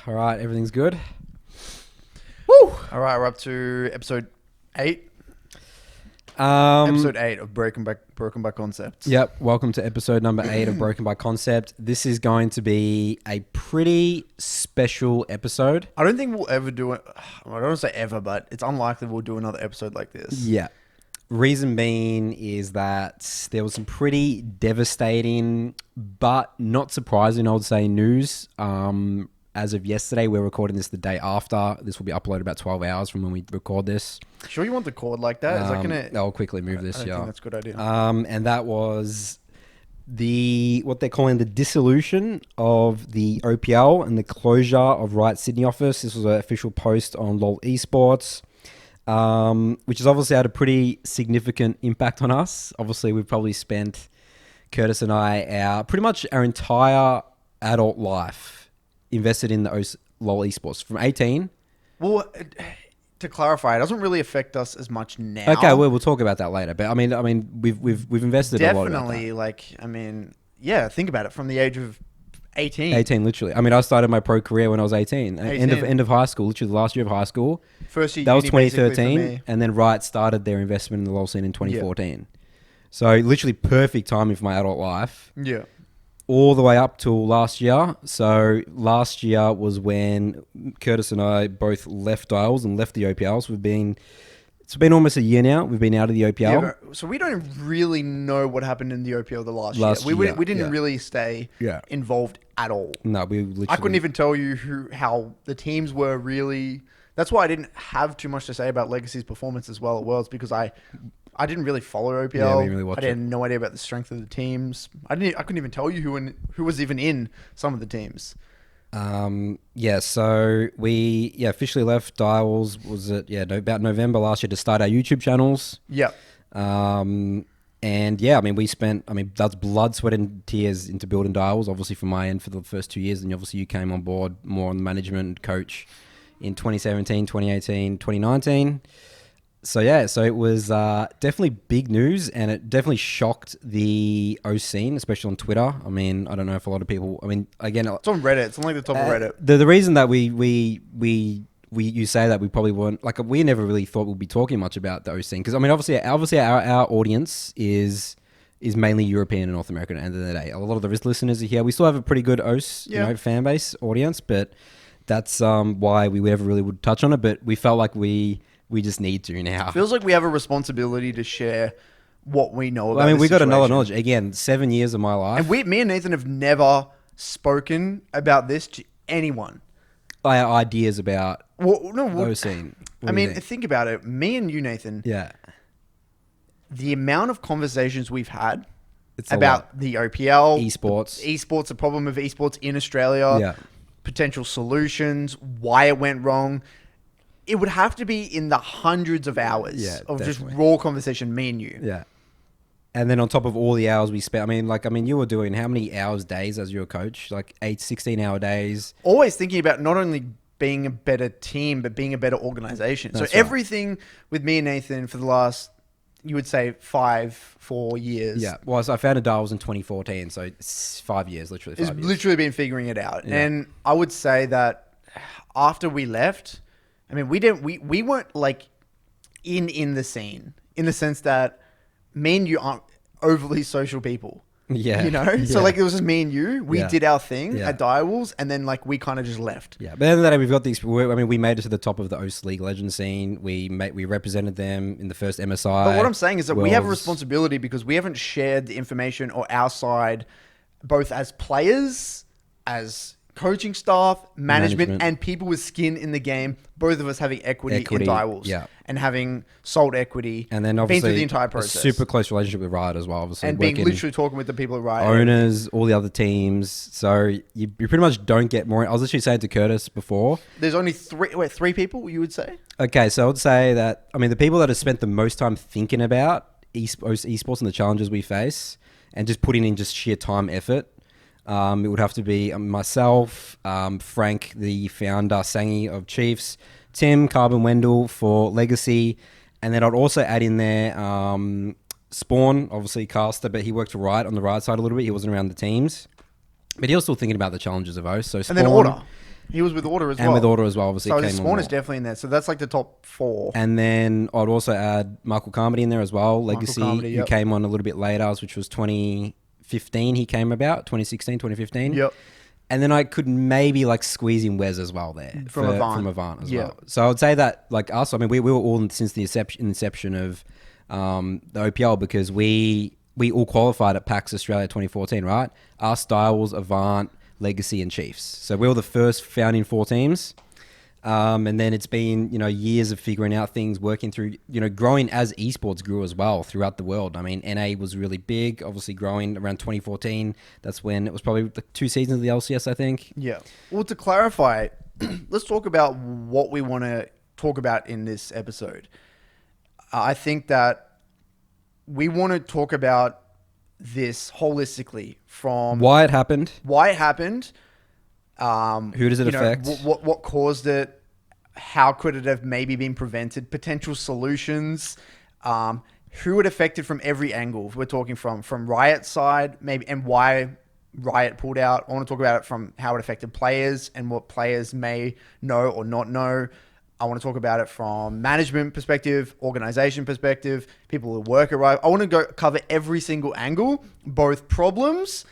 All right, everything's good. Woo! All right, we're up to episode 8. Episode 8 of Broken by Concepts. Yep. Welcome to episode number 8 of Broken by Concept. This is going to be a pretty special episode. I don't think we'll ever do it. I don't want to say ever, but it's unlikely we'll do another episode like this. Yeah. Reason being is that there was some pretty devastating, but not surprising, I would say, news. As of yesterday, we're recording this the day after. This will be uploaded about 12 hours from when we record this. Sure you want the cord like that? Is that gonna... I'll quickly move this, I don't think that's a good idea. And that was what they're calling the dissolution of the OPL and the closure of Riot Sydney office. This was an official post on LOL Esports, which has obviously had a pretty significant impact on us. Obviously, we've probably spent, Curtis and I, pretty much our entire adult life invested in the LOL Esports from 18. Well, to clarify, it doesn't really affect us as much now. Okay, well, we'll talk about that later. But I mean, we've invested a lot in that. Definitely, yeah, think about it. From the age of 18. 18, literally. I mean, I started my pro career when I was 18. 18. End of high school, literally the last year of high school. First year that was uni, basically, for 2013, me. and then Riot started their investment in the LoL scene in 2014. So literally perfect timing for my adult life. Yeah. All the way up till last year. So last year was when Curtis and I both left Dials and left the OPL. So it's been almost a year now. We've been out of the OPL. Yeah, so we don't really know what happened in the OPL the last year. We didn't really stay involved at all. No, we literally... I couldn't even tell you how the teams were really... That's why I didn't have too much to say about Legacy's performance as well at Worlds, because I didn't really follow OPL. Yeah, we didn't really watch I had no idea about the strength of the teams. I couldn't even tell you who was even in some of the teams. So we officially left Dials, was it about November last year, to start our YouTube channels. Yeah. That's blood, sweat and tears into building Dials, obviously from my end for the first 2 years, and obviously you came on board more on the management coach in 2017, 2018, 2019. So it was definitely big news, and it definitely shocked the O scene, especially on Twitter. I mean, I don't know if a lot of people... I mean, again... It's on Reddit. It's on like the top of Reddit. The reason that you say that we probably weren't... Like, we never really thought we'd be talking much about the O scene. Because, I mean, obviously our audience is mainly European and North American at the end of the day. A lot of the listeners are here. We still have a pretty good OS fan base audience, but that's why we never really would touch on it. But we felt like we just need to now. Feels like we have a responsibility to share what we know about. I mean, we got situation. another knowledge. Again, 7 years of my life. And me and Nathan have never spoken about this to anyone. Our ideas about those scene. I mean, think about it. Me and you, Nathan. Yeah. The amount of conversations we've had about the OPL, esports, the problem of esports in Australia, potential solutions, why it went wrong. It would have to be in the hundreds of hours of just raw conversation, me and you. Yeah. And then on top of all the hours we spent, you were doing how many hours, days as your coach? Like 16-hour days. Always thinking about not only being a better team, but being a better organization. That's everything with me and Nathan for the last, you would say 4 years. Yeah. Well, so I founded Dials in 2014, so it's 5 years, literally 5 years. It's literally been figuring it out. Yeah. And I would say that after we left... I mean, we weren't like in the scene, in the sense that me and you aren't overly social people. Yeah. You know? So like it was just me and you. We did our thing at Direwolves, and then like we kind of just left. Yeah. But at the end of the day, we've got these... we made it to the top of the OS League Legends scene. We represented them in the first MSI. But what I'm saying is that we have a responsibility because we haven't shared the information or our side, both as players, as coaching staff, management, and people with skin in the game. Both of us having equity in Direwolves, and having sold equity, and then obviously been through the entire process. Super close relationship with Riot as well, obviously, and being literally talking with the people at Riot, owners, all the other teams. So you pretty much don't get more. I was literally saying to Curtis before, there's only three people you would say. Okay, so I would say that the people that have spent the most time thinking about esports and the challenges we face, and just putting in just sheer time effort. It would have to be myself, Frank, the founder, Sangi of Chiefs, Tim, Carbon Wendell for Legacy, and then I'd also add in there Spawn, obviously caster, but he worked for Riot on the Riot side a little bit. He wasn't around the teams, but he was still thinking about the challenges of OS. So Spawn, and then Order. He was with Order as and well. with Order as well. Obviously, So came his on spawn more. is definitely in there. So that's like the top 4. And then I'd also add Michael Carmody in there as well. Legacy, Carmody, who came on a little bit later, which was 2015. He came about 2016, 2015. Yep. And then I could maybe like squeeze in Wes as well there From Avant as well. So I would say that like us, I mean, we were all since the inception of the OPL, because we all qualified at PAX Australia 2014, right? Our style was Avant, Legacy, and Chiefs. So we were the first founding 4 teams. And then it's been, years of figuring out things, working through, growing as esports grew as well throughout the world. I mean, NA was really big, obviously growing around 2014. That's when it was probably the 2 seasons of the LCS, I think. Yeah. Well, to clarify, let's talk about what we want to talk about in this episode. I think that we want to talk about this holistically, from Why it happened. Who does it affect? What caused it? How could it have maybe been prevented? Potential solutions. Who it affected from every angle. We're talking from Riot's side, maybe, and why Riot pulled out. I want to talk about it from how it affected players and what players may know or not know. I want to talk about it from management perspective, organization perspective, people who work at Riot. I want to cover every single angle, both problems,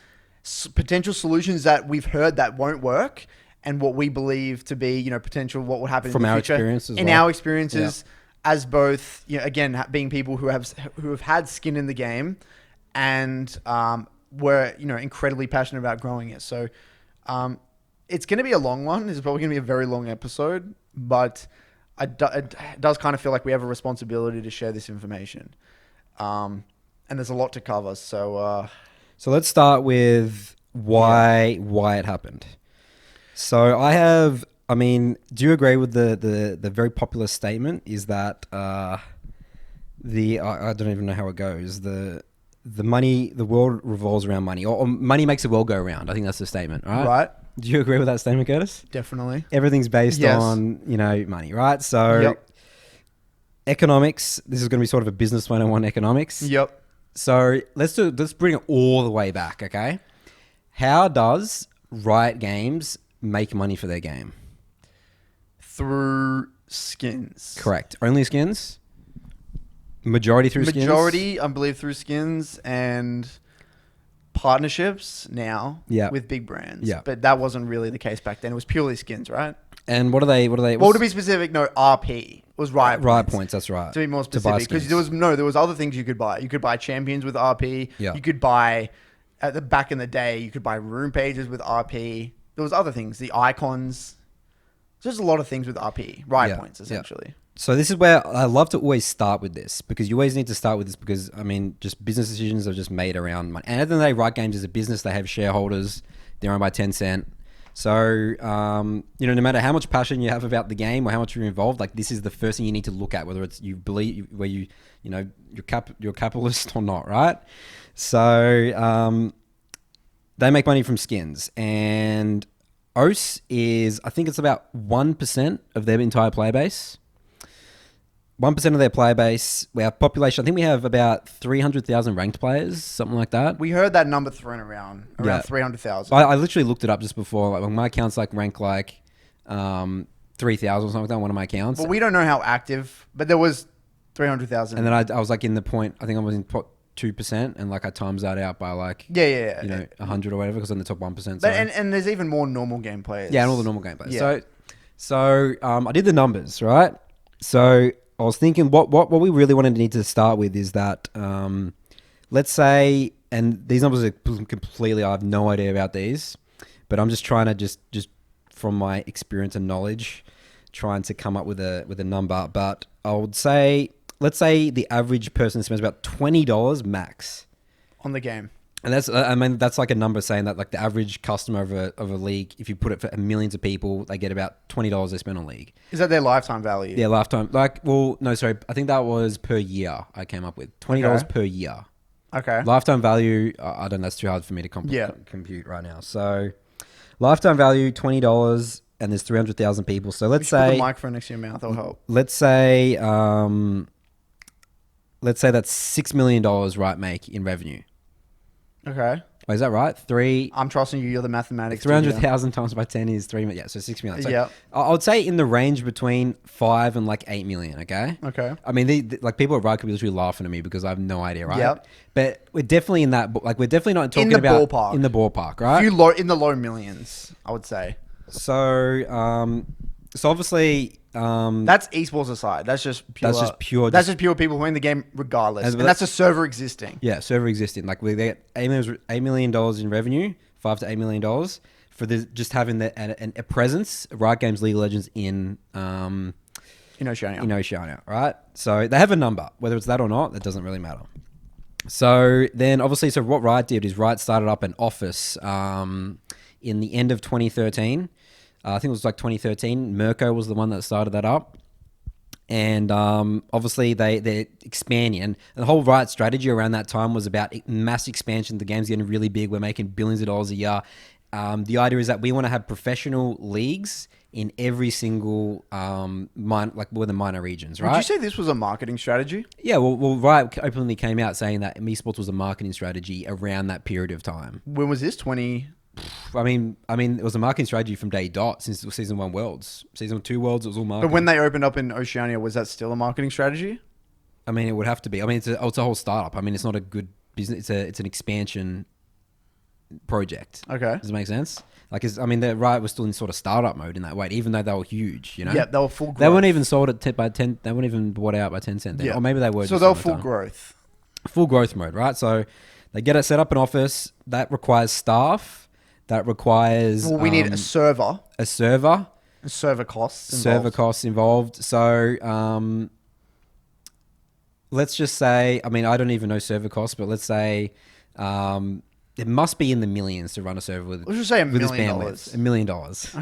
potential solutions that we've heard that won't work, and what we believe to be, potential what will happen from in the our future. experiences. In our experiences, as both, again, being people who have had skin in the game, and were incredibly passionate about growing it. So it's going to be a long one. It's probably going to be a very long episode, but it does kind of feel like we have a responsibility to share this information. And there's a lot to cover. So let's start with why it happened. So I mean, do you agree with the very popular statement is that I don't even know how it goes. The world revolves around money, or money makes the world go round. I think that's the statement, right? Right. Do you agree with that statement, Curtis? Definitely. Everything's based on, money, right? So economics, this is going to be sort of a business 101 economics. Yep. So let's bring it all the way back, okay? How does Riot Games make money for their game? Through skins. Correct. Only skins? Majority through skins? Majority, I believe, through skins and partnerships now with big brands. Yeah. But that wasn't really the case back then. It was purely skins, right? And what are they? Well, to be specific, no, RP was Riot points. That's right. To be more specific, because there was other things you could buy. You could buy champions with RP. Yeah. You could buy back in the day. You could buy room pages with RP. There was other things, the icons. There's a lot of things with RP, Riot points essentially. So this is where I love to always start with this, because you always need to start with this, because I mean, just business decisions are just made around money. And at the end of the day, Riot Games is a business. They have shareholders. They're owned by Tencent. So, no matter how much passion you have about the game or how much you're involved, like, this is the first thing you need to look at, whether it's you believe where you're capitalist or not, right? So, they make money from skins, and OS is, I think it's about 1% of their entire player base. 1% of their player base. Our population, I think we have about 300,000 ranked players, something like that. We heard that number thrown around 300,000. I literally looked it up just before. Like, my account's rank 3,000 or something like that on one of my accounts. Well, we don't know how active, but there was 300,000. And then I was in the point, I think I was in 2%, and I times that out by 100 or whatever, because I'm the top 1%. But, and there's even more normal game players. Yeah, and all the normal game players. Yeah. So I did the numbers, right? So I was thinking what we really need to start with is that, let's say, and these numbers are completely, I have no idea about these, but I'm just trying to just from my experience and knowledge, trying to come up with a number. But I would say, let's say the average person spends about $20 max on the game. And that's like a number saying that the average customer of a league, if you put it for millions of people, they get about $20 they spend on league. Is that their lifetime value? Yeah, lifetime. No, sorry. I think that was per year I came up with. $20 per year. Okay. Lifetime value, I don't know, that's too hard for me to compute right now. So lifetime value, $20, and there's 300,000 people. So let's say... Put the microphone next to your mouth, that'll help. Let's say that's $6 million Riot make in revenue. Okay. Oh, is that right? I'm trusting you. You're the mathematics. 300,000 times by 10 is 3 million. Yeah, so 6 million. So Yeah. I would say in the range between 5 and like 8 million. Okay. Okay. I mean, like people at Riot could be literally laughing at me because I have no idea, right? Yep. But we're definitely in that. Like we're definitely not talking the about ballpark. in the ballpark, right? In the low millions, I would say. So, so obviously, That's esports aside. That's just pure. That's just pure people playing the game regardless. And that's a server existing. Yeah, server existing. Like we get $8 million in revenue, $5 to $8 million for just having a presence. Riot Games League of Legends in Oceania. In Oceania, right? So they have a number. Whether it's that or not, that doesn't really matter. So then, obviously, so what Riot did is Riot started up an office in the end of 2013. I think it was like 2013. Mirko was the one that started that up. And obviously, they're expanding. And the whole Riot strategy around that time was about mass expansion. The game's getting really big. We're making billions of dollars a year. The idea is that we want to have professional leagues in every single within the minor regions, right? Would you say this was a marketing strategy? Yeah, well, Riot openly came out saying that esports was a marketing strategy around that period of time. When was this? 20? I mean, it was a marketing strategy from day dot since season 1 Worlds, season 2 Worlds. It was all marketing. But when they opened up in Oceania, was that still a marketing strategy? I mean, it would have to be. I mean, it's a whole startup. I mean, it's not a good business. It's an expansion project. Okay, does it make sense? Like, the Riot was still in sort of startup mode in that way, even though they were huge. You know, yeah, they were full growth. They weren't even sold at by 10. They weren't even bought out by 10 cents. Yeah, or maybe they were. So they were full growth. Full growth mode, right? So they get it set up an office that requires staff. That requires. Well, we need a server. A server. And server costs involved. Server costs involved. So let's just say, I mean, I don't even know server costs, but let's say it must be in the millions to run a server with. Let's just say $1 million. $1 million.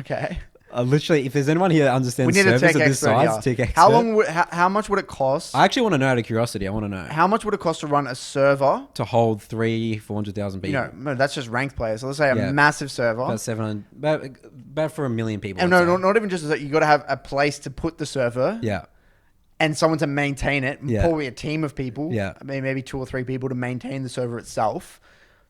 Okay. Literally, if there's anyone here that understands servers of this size, tech expert. How much would it cost? I actually want to know out of curiosity. I want to know. How much would it cost to run a server? To hold 400,000 people. No, that's just ranked players. So let's say a massive server. About 700, about for 1 million people. And no, not even just that. You got to have a place to put the server. Yeah. And someone to maintain it. Yeah. Probably a team of people. Yeah. I mean, maybe 2 or 3 people to maintain the server itself.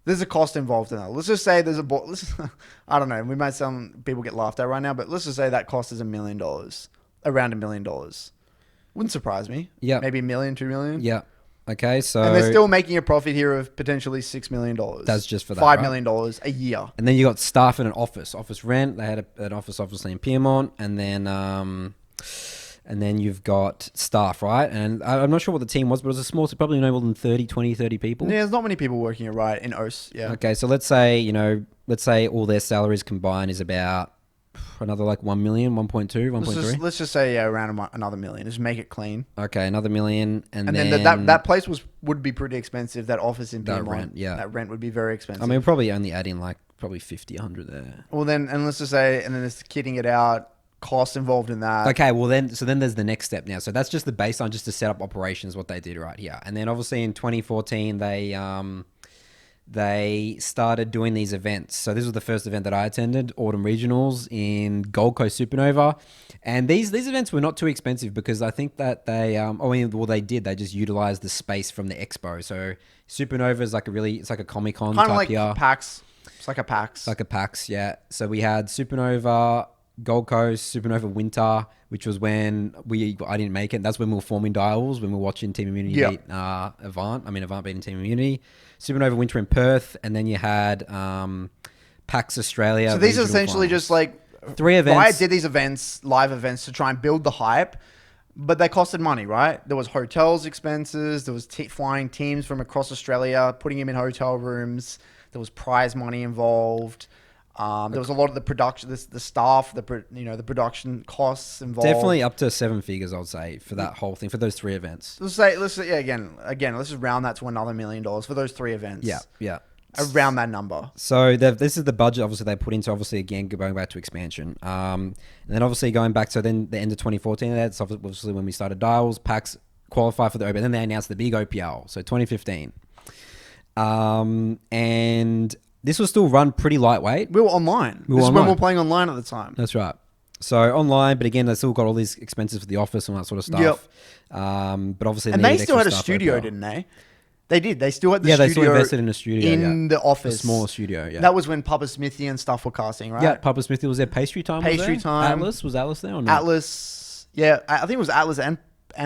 There's a cost involved in that. Let's just say there's I don't know. We might some people get laughed at right now, but let's just say that cost is $1 million, around $1 million. Wouldn't surprise me. Yeah, maybe $1 million, $2 million. Yeah. Okay, so and they're still making a profit here of potentially $6 million. That's just for that. $5 million a year. And then you got staff in an office rent. They had an office obviously in Piedmont, and then you've got staff, right? And I'm not sure what the team was, but it was a small, so probably no more than 30 people. Yeah, there's not many people working at Riot in OS. Yeah. Okay, so let's say all their salaries combined is about another like 1 million, 1.2, 1.3. Let's just say around another $1 million. Just make it clean. Okay, another $1 million, and then that place would be pretty expensive. That office in Piedmont, rent, yeah, that rent would be very expensive. I mean, probably only adding like probably 50, 100 there. Well, then, and let's just say, and then it's kitting it out. Cost involved in that. Okay, well then there's the next step now. So that's just the baseline, just to set up operations, what they did right here. And then obviously in 2014, they started doing these events. So this was the first event that I attended, Autumn Regionals in Gold Coast Supernova. And these events were not too expensive because I think that they just utilized the space from the expo. So Supernova is it's like a Comic-Con type like here. PAX. It's like a PAX. Like a PAX, yeah. So we had Supernova, Gold Coast, Supernova Winter, which was when I didn't make it. That's when we were forming Dials, when we were watching Team Immunity beat Avant. Avant beating Team Immunity. Supernova Winter in Perth, and then you had PAX Australia. So these are essentially just like 3 events. Riot did these events, live events, to try and build the hype, but they costed money, right? There was hotels expenses. There was flying teams from across Australia, putting them in hotel rooms. There was prize money involved. There was a lot of the production, the staff, the production costs involved. Definitely up to 7 figures, I would say, for that whole thing, for those 3 events. Let's just round that to another $1 million for those 3 events. Yeah. Around that number. So this is the budget, obviously, they put into, obviously, again, going back to expansion. And then obviously going back to then the end of 2014, that's obviously when we started Dials, PAX qualified for the OPL, and then they announced the big OPL, so 2015. And this was still run pretty lightweight. We were online. This is when we were playing online at the time. That's right. So online, but again, they still got all these expenses for the office and that sort of stuff. Yep. But obviously, and they still had a studio, didn't they? They did. They still had the Yeah, studio they still invested in a studio. in the A office. smaller studio, yeah. That was when Papa Smithy and stuff were casting, right? Yeah, Papa Smithy was there. Pastry Time Pastry was there? Time. Was Atlas there or not? Atlas. Yeah, I think it was Atlas and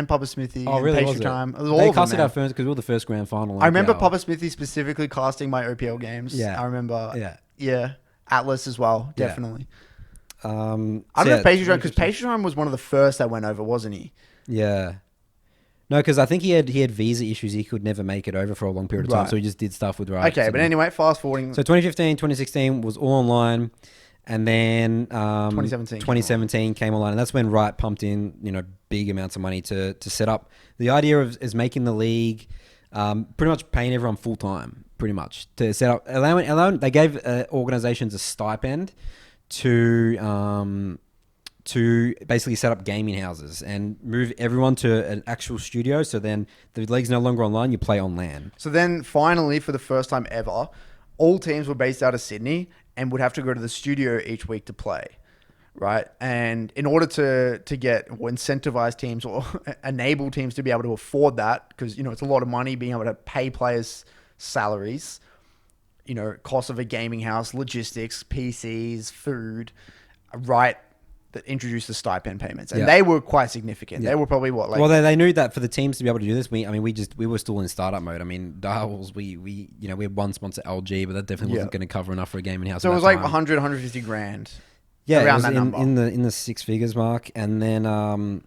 Papa Smithy. Oh, and really? Pastry Was it? Time. It was They all of them, casted man. our first because we were the first grand final. I remember OPL. Papa Smithy specifically casting my OPL games. Yeah. I remember. Yeah. Yeah. Atlas as well, Yeah. definitely. I I don't know if Pastry Time, because Pastry Time was one of the first that went over, wasn't he? Yeah. No, because I think he had visa issues. He could never make it over for a long period of time, Right. so he just did stuff with Riot. Okay, but anyway, fast forwarding. So 2015, 2016 was all online, and then 2017 came online, and that's when Riot pumped in big amounts of money to set up. The idea is making the league pretty much paying everyone full time, pretty much to set up. Allowing they gave organizations a stipend to basically set up gaming houses and move everyone to an actual studio. So then the league's no longer online, you play on LAN. So then finally, for the first time ever, all teams were based out of Sydney and would have to go to the studio each week to play, right? And in order to get or incentivize teams or enable teams to be able to afford that, because, it's a lot of money being able to pay players salaries, cost of a gaming house, logistics, PCs, food, right? That introduced the stipend payments, and they were quite significant. They were probably well, they knew that for the teams to be able to do this. We were still in startup mode. I mean, Darwell's, we had one sponsor, LG, but that definitely wasn't going to cover enough for a gaming house. So it was like 100, 150 grand. Yeah, around it was that number. in the six figures mark, and then I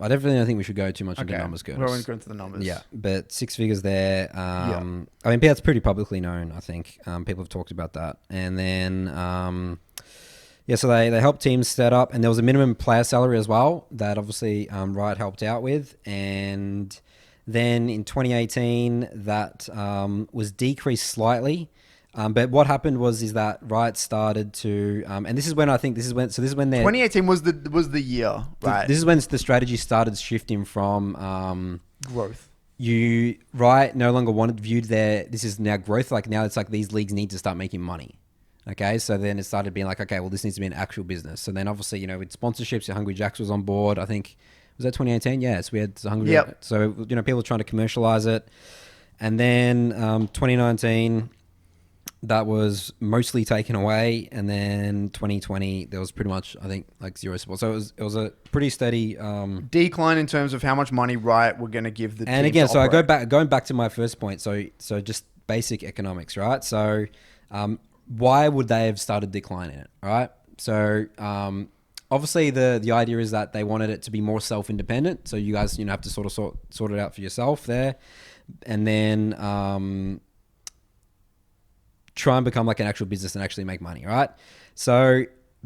definitely don't think we should go too much into numbers, Curtis. We won't go into the numbers. Yeah, but six figures there. I mean, that's pretty publicly known. I think people have talked about that, and then. Yeah, so they helped teams set up, and there was a minimum player salary as well that obviously Riot helped out with. And then in 2018, that was decreased slightly. But what happened is that Riot started to, and this is when 2018 was the year, right? This is when the strategy started shifting from growth. Riot no longer viewed this is now growth. Like now it's like these leagues need to start making money. Okay, so then it started being like, okay, well, this needs to be an actual business. So then obviously, with sponsorships, Hungry Jacks was on board. I think, was that 2018? Yes, we had Hungry Jacks. So, people trying to commercialize it. And then 2019, that was mostly taken away. And then 2020, there was pretty much, I think, like zero support. So it was a pretty steady... decline in terms of how much money Riot were going to give the team. And again, so going back to my first point. So just basic economics, right? So... why would they have started declining it, right? So obviously the idea is that they wanted it to be more self-independent. So you guys have to sort it out for yourself there, and then try and become like an actual business and actually make money, right? So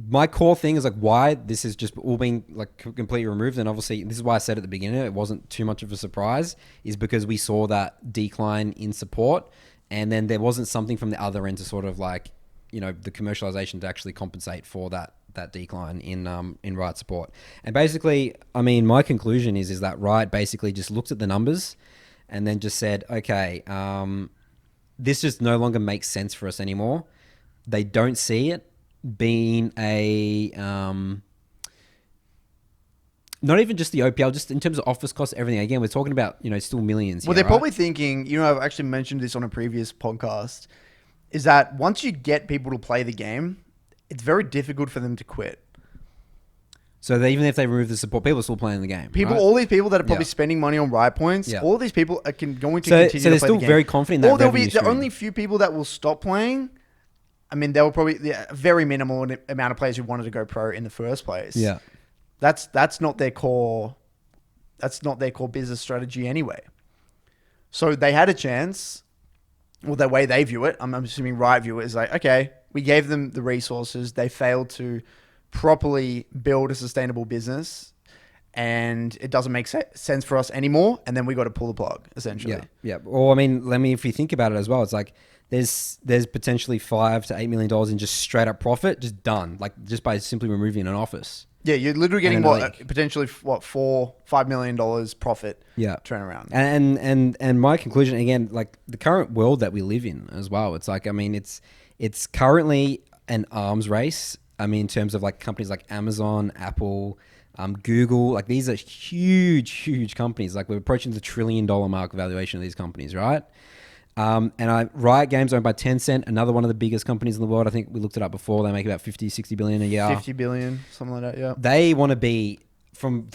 my core thing is like why this is just all being like completely removed, and obviously this is why I said at the beginning it wasn't too much of a surprise, is because we saw that decline in support. And then there wasn't something from the other end to sort of like, the commercialization to actually compensate for that decline in Riot support. And basically, I mean, my conclusion is that Riot basically just looked at the numbers and then just said, okay, this just no longer makes sense for us anymore. They don't see it being not even just the OPL, just in terms of office costs, everything. Again, we're talking about, still millions. Well, they're probably thinking, I've actually mentioned this on a previous podcast, is that once you get people to play the game, it's very difficult for them to quit. So even if they remove the support, people are still playing the game. All these people that are probably spending money on Riot points, all these people are going to continue to play the game. So they're still very confident in that. Or there'll be the only few people that will stop playing. I mean, there will probably a very minimal amount of players who wanted to go pro in the first place. Yeah. That's not their core. That's not their core business strategy anyway. So they had a chance. Well, the way they view it, I'm assuming Riot view it is like, okay, we gave them the resources. They failed to properly build a sustainable business, and it doesn't make sense for us anymore. And then we got to pull the plug, essentially. Yeah. Well, I mean, if you think about it as well, it's like there's potentially $5 to $8 million in just straight up profit, just done, like just by simply removing an office. Yeah, you're literally getting potentially $4-5 million profit. Yeah, turnaround. And my conclusion again, like the current world that we live in as well. It's like, I mean, it's currently an arms race I mean, in terms of like companies like Amazon, Apple, Google, like these are huge companies. Like we're approaching the $1 trillion mark valuation of these companies, right? Riot Games owned by Tencent, another one of the biggest companies in the world. I think we looked it up before. They make about 50, 60 billion a year. 50 billion, something like that, yeah. They want to be, from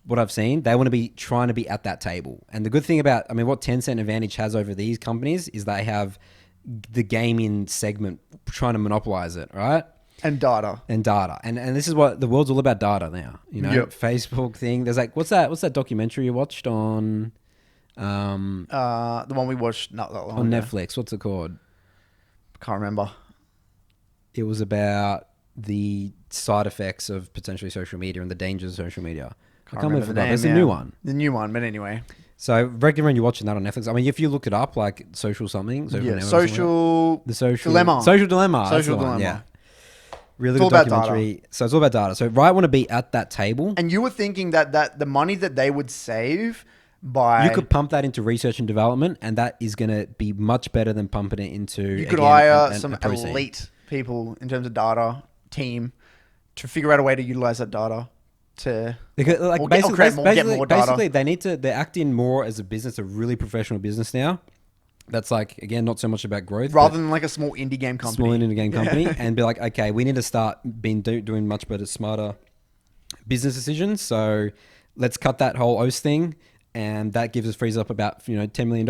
what I've seen, they want to be trying to be at that table. And the good thing about, I mean, what Tencent Advantage has over these companies is they have the gaming segment trying to monopolize it, right? And data. And this is what the world's all about, data now. You know, Yep. Facebook thing. There's like, what's that documentary you watched on The one we watched not that long on ago. Netflix? What's it called? Can't remember. It was about the side effects of potentially social media and the dangers of social media. I can't remember the name. It's a new one. The new one, but anyway. So I recommend you watching that on Netflix. I mean, if you look it up, like social something. Yeah, Social dilemma. Social dilemma. That's Social the one, dilemma. yeah. Really It's good all about documentary. So it's all about data. So Riot want to be at that table. And you were thinking that the money that they would save by... You could pump that into research and development, and that is going to be much better than pumping it into... You could hire some elite people in terms of data team to figure out a way to utilize that data to... Basically, they need to... They're acting more as a business, a really professional business now. That's like, again, not so much about growth. Rather than like a small indie game company. Small indie game company. And be like, okay, we need to start doing much better, smarter business decisions. So let's cut that whole OS thing. And that frees up about, $10 million.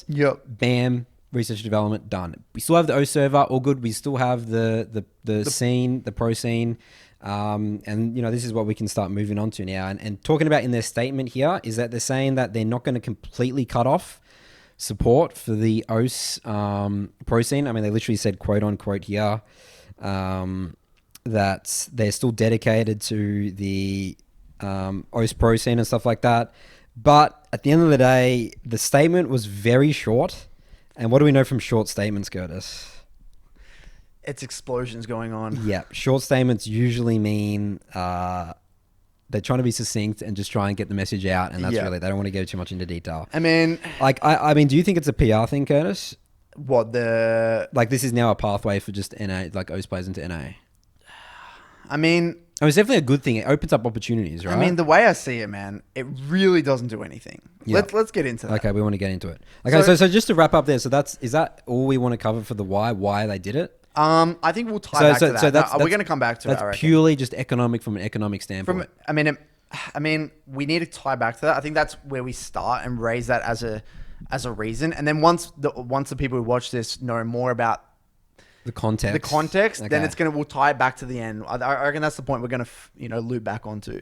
Yep. Bam. Research and development done. We still have the OS server, all good. We still have the scene, the pro scene. And this is what we can start moving on to now. And talking about in their statement here is that they're saying that they're not going to completely cut off support for the OS pro scene. I mean, they literally said, quote unquote here, that they're still dedicated to the OS pro scene and stuff like that. But at the end of the day, the statement was very short. And what do we know from short statements, Curtis? It's explosions going on. Yeah. Short statements usually mean they're trying to be succinct and just try and get the message out. And that's really, they don't want to go too much into detail. I mean... I mean, do you think it's a PR thing, Curtis? What, like this is now a pathway for just NA, like OS players into NA? I mean... It's definitely a good thing. It opens up opportunities, right? I mean, the way I see it, man, it really doesn't do anything. Yeah. Let's get into that. Okay, we want to get into it. Okay, so just to wrap up there, is that all we want to cover for the why they did it? I think we'll tie back to that. So we're going to come back to it. That's purely just economic from an economic standpoint. I mean, we need to tie back to that. I think that's where we start and raise that as a reason. And then once the people who watch this know more about the context, okay, then we'll tie it back to the end. I reckon that's the point we're going to loop back onto.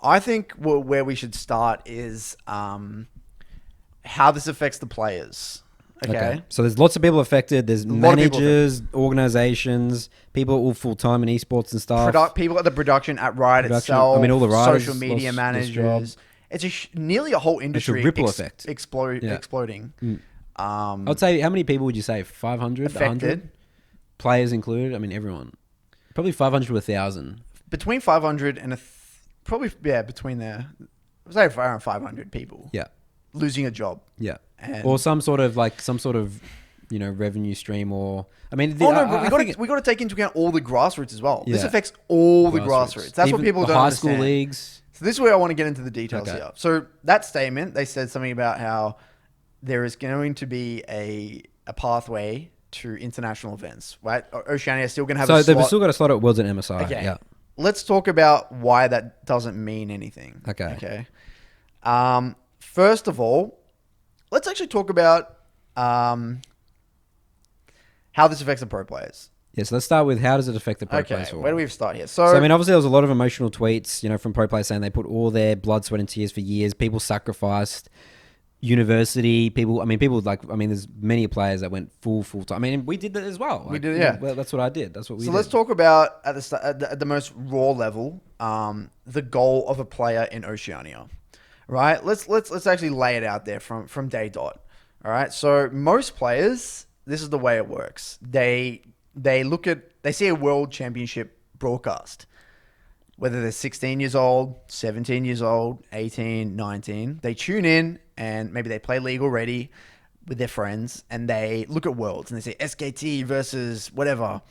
I think where we should start is how this affects the players. Okay. So there's lots of people affected. There's managers, organizations, people all full time in esports and stuff. People at the production at Riot itself. I mean, all the writers, social media managers. It's nearly a whole industry. It's a ripple effect. Exploding. I would say, how many people would you say? 500? Affected. 100? Players included? I mean, everyone. Probably 500 to 1,000. Between 500 and between there. I'd say around 500 people. Yeah. Losing a job. Yeah. Or some sort of revenue stream, or we got to take into account all the grassroots as well. Yeah. This affects all the grassroots. That's what people don't understand. High school leagues. So this is where I want to get into the details here. So that statement, they said something about how there is going to be a pathway to international events, right? Oceania is still going to have a slot. So they've still got a slot at Worlds and MSI. Okay. Yeah. Let's talk about why that doesn't mean anything. Okay. First of all, let's actually talk about how this affects the pro players. Yeah, so let's start with how does it affect the pro players? Where do we start here? So, obviously there was a lot of emotional tweets, from pro players saying they put all their blood, sweat and tears for years. People sacrificed university. There's many players that went full time. I mean, we did that as well. We did, yeah. Well, that's what I did. That's what we did. So let's talk about at the most raw level, the goal of a player in Oceania. Right? Let's actually lay it out there from day dot. All right. So most players, this is the way it works. They see a world championship broadcast, whether they're 16 years old, 17 years old, 18, 19, they tune in and maybe they play League already with their friends and they look at worlds and they say SKT versus whatever.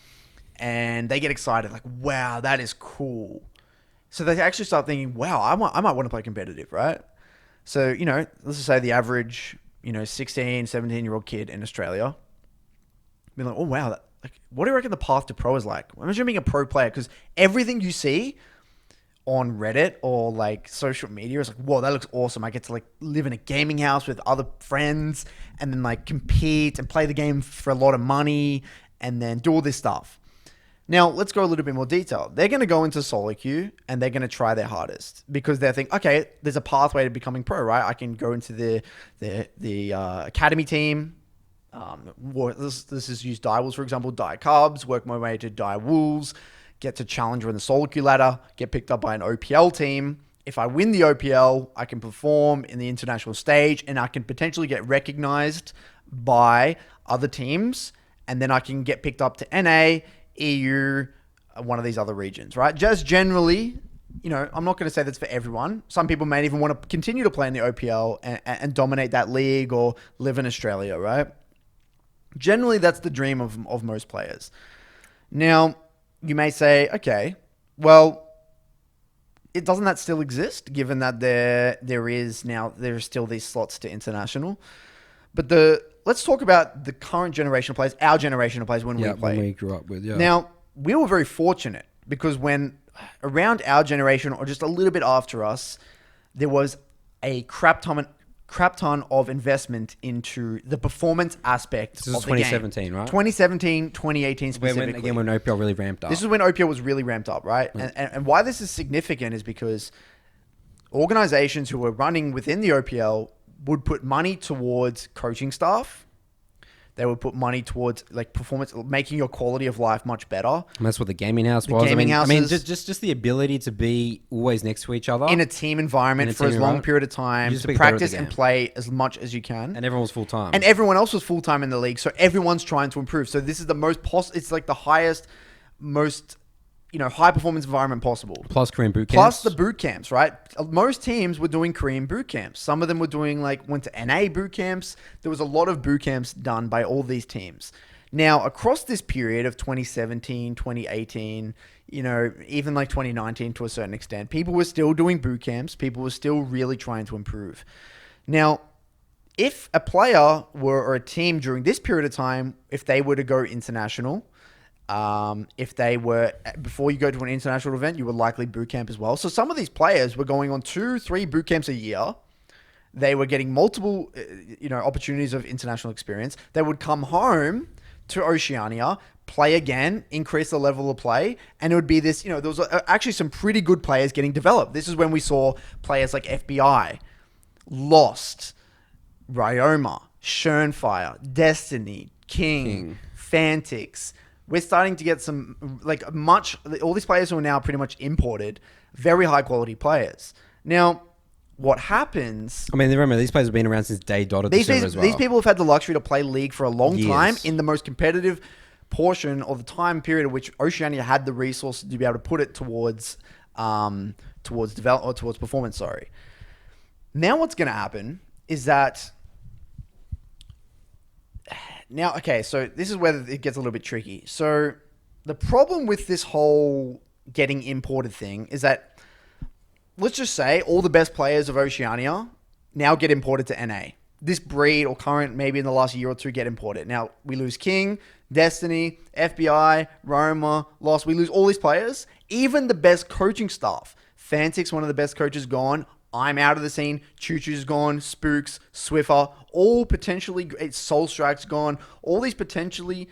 and they get excited, like, wow, that is cool. So they actually start thinking, wow, I might want to play competitive, right? So, let's just say the average, 16, 17-year-old kid in Australia, be like, oh, wow, what do you reckon the path to pro is like? Imagine being a pro player, because everything you see on Reddit or like social media is like, whoa, that looks awesome. I get to like live in a gaming house with other friends and then like compete and play the game for a lot of money and then do all this stuff. Now, let's go a little bit more detail. They're going to go into solo queue and they're going to try their hardest because they think, okay, there's a pathway to becoming pro, right? I can go into the academy team. This is use Die Wolves, for example, Die Cubs, work my way to Die Wolves, get to challenger in the solo queue ladder, get picked up by an OPL team. If I win the OPL, I can perform in the international stage and I can potentially get recognized by other teams. And then I can get picked up to NA, EU, one of these other regions, right? Just generally, I'm not going to say that's for everyone. Some people may even want to continue to play in the OPL and dominate that league or live in Australia, right? Generally, that's the dream of most players. Now, you may say, okay, well, doesn't that still exist, given that there are still these slots to international? But let's talk about the current generation of players, our generation of players when we played. When we grew up with, yeah. Now, we were very fortunate because when around our generation or just a little bit after us, there was a crap ton of investment into the performance aspect of the game. This is 2017, right? 2017, 2018 specifically. When OPL really ramped up. This is when OPL was really ramped up, right? Mm. And why this is significant is because organizations who were running within the OPL would put money towards coaching staff. They would put money towards like performance, making your quality of life much better. And that's what the gaming house was. I mean, just the ability to be always next to each other in a team environment for as long a period of time, to practice and play as much as you can. And everyone was full time. And everyone else was full time in the league, so everyone's trying to improve. So this is the most it's like the highest, most high performance environment possible. Plus Korean boot camps. Plus the boot camps, right? Most teams were doing Korean boot camps. Some of them were doing went to NA boot camps. There was a lot of boot camps done by all these teams. Now, across this period of 2017, 2018, even like 2019 to a certain extent, people were still doing boot camps. People were still really trying to improve. Now, if a player or a team during this period of time, if they were to go international, before you go to an international event, you would likely boot camp as well. So some of these players were going on 2-3 boot camps a year. They were getting multiple, opportunities of international experience. They would come home to Oceania, play again, increase the level of play. And it would be this, there was actually some pretty good players getting developed. This is when we saw players like FBI, Lost, Ryoma, Schernfire, Destiny, King. Fantix. We're starting to get some, all these players who are now pretty much imported, very high quality players. Now, what happens... I mean, remember, these players have been around since day dot of the server as well. These people have had the luxury to play League for a long time in the most competitive portion of the time period in which Oceania had the resources to be able to put it towards performance, sorry. Now what's going to happen is that... Now, okay, so this is where it gets a little bit tricky. So the problem with this whole getting imported thing is that, let's just say all the best players of Oceania now get imported to NA. This breed or current, maybe in the last year or two, get imported. Now, we lose King, Destiny, FBI, Roma, Lost. We lose all these players. Even the best coaching staff. Fantix, one of the best coaches, gone. I'm out of the scene. Choo Choo's gone. Spooks, Swiffer, all potentially, Soul Strike's gone. All these potentially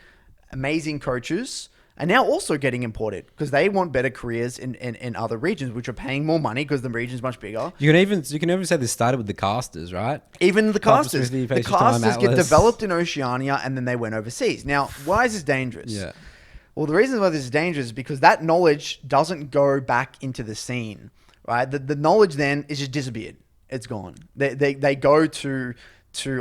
amazing coaches are now also getting imported because they want better careers in other regions, which are paying more money because the region's much bigger. You can even say this started with the casters, right? Even the casters. The casters get developed in Oceania and then they went overseas. Now, why is this dangerous? Yeah. Well, the reason why this is dangerous is because that knowledge doesn't go back into the scene. Right, the knowledge then is just disappeared. It's gone. They go to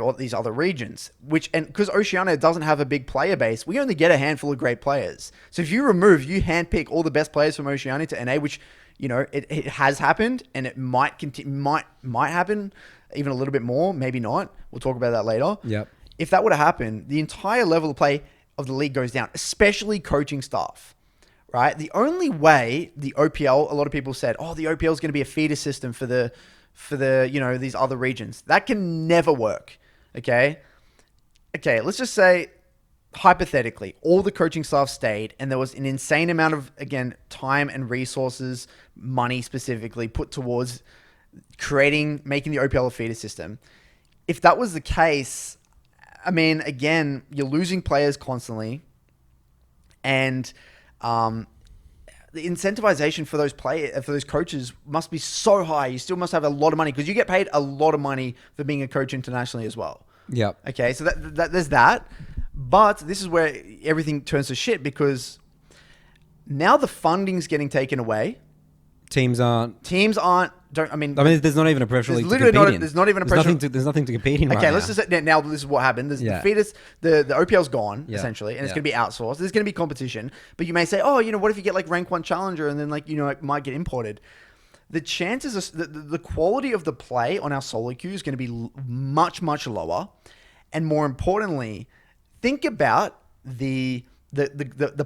all these other regions, because Oceania doesn't have a big player base, we only get a handful of great players. So if you handpick all the best players from Oceania to NA, which it has happened, and it might happen even a little bit more, maybe not. We'll talk about that later. Yep. If that were to happen, the entire level of play of the league goes down, especially coaching staff. right? The only way the OPL, a lot of people said, oh, the OPL is going to be a feeder system for the these other regions. That can never work. Okay, let's just say, hypothetically, all the coaching staff stayed and there was an insane amount of, again, time and resources, money specifically, put towards making the OPL a feeder system. If that was the case, I mean, again, you're losing players constantly, and the incentivization for those coaches must be so high. You still must have a lot of money because you get paid a lot of money for being a coach internationally as well. Yep. Okay, so that there's that. But this is where everything turns to shit, because now the funding's getting taken away. Teams aren't. There's not even a professional league to compete in. There's not even a professional. There's nothing to compete in right now. Okay, let's just say now this is what happened. The feeders, the OPL's gone, essentially, and it's going to be outsourced. There's going to be competition. But you may say, oh, what if you get like rank 1 challenger and then it might get imported? The chances, the quality of the play on our solo queue is going to be much, much lower. And more importantly, think about the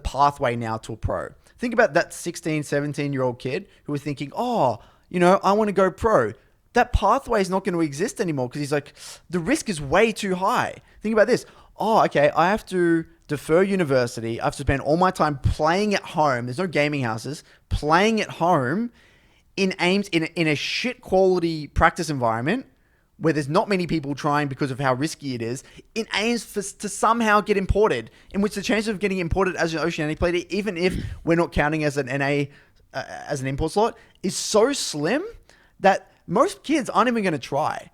pathway now to a pro. Think about that 16, 17-year-old kid who was thinking, oh, I want to go pro. That pathway is not going to exist anymore because he's like, the risk is way too high. Think about this. Oh, okay, I have to defer university. I have to spend all my time playing at home. There's no gaming houses. Playing at home in a shit quality practice environment where there's not many people trying because of how risky it is, in aims to somehow get imported, in which the chance of getting imported as an Oceanic player, even if we're not counting as an NA, as an import slot, is so slim that most kids aren't even going to try.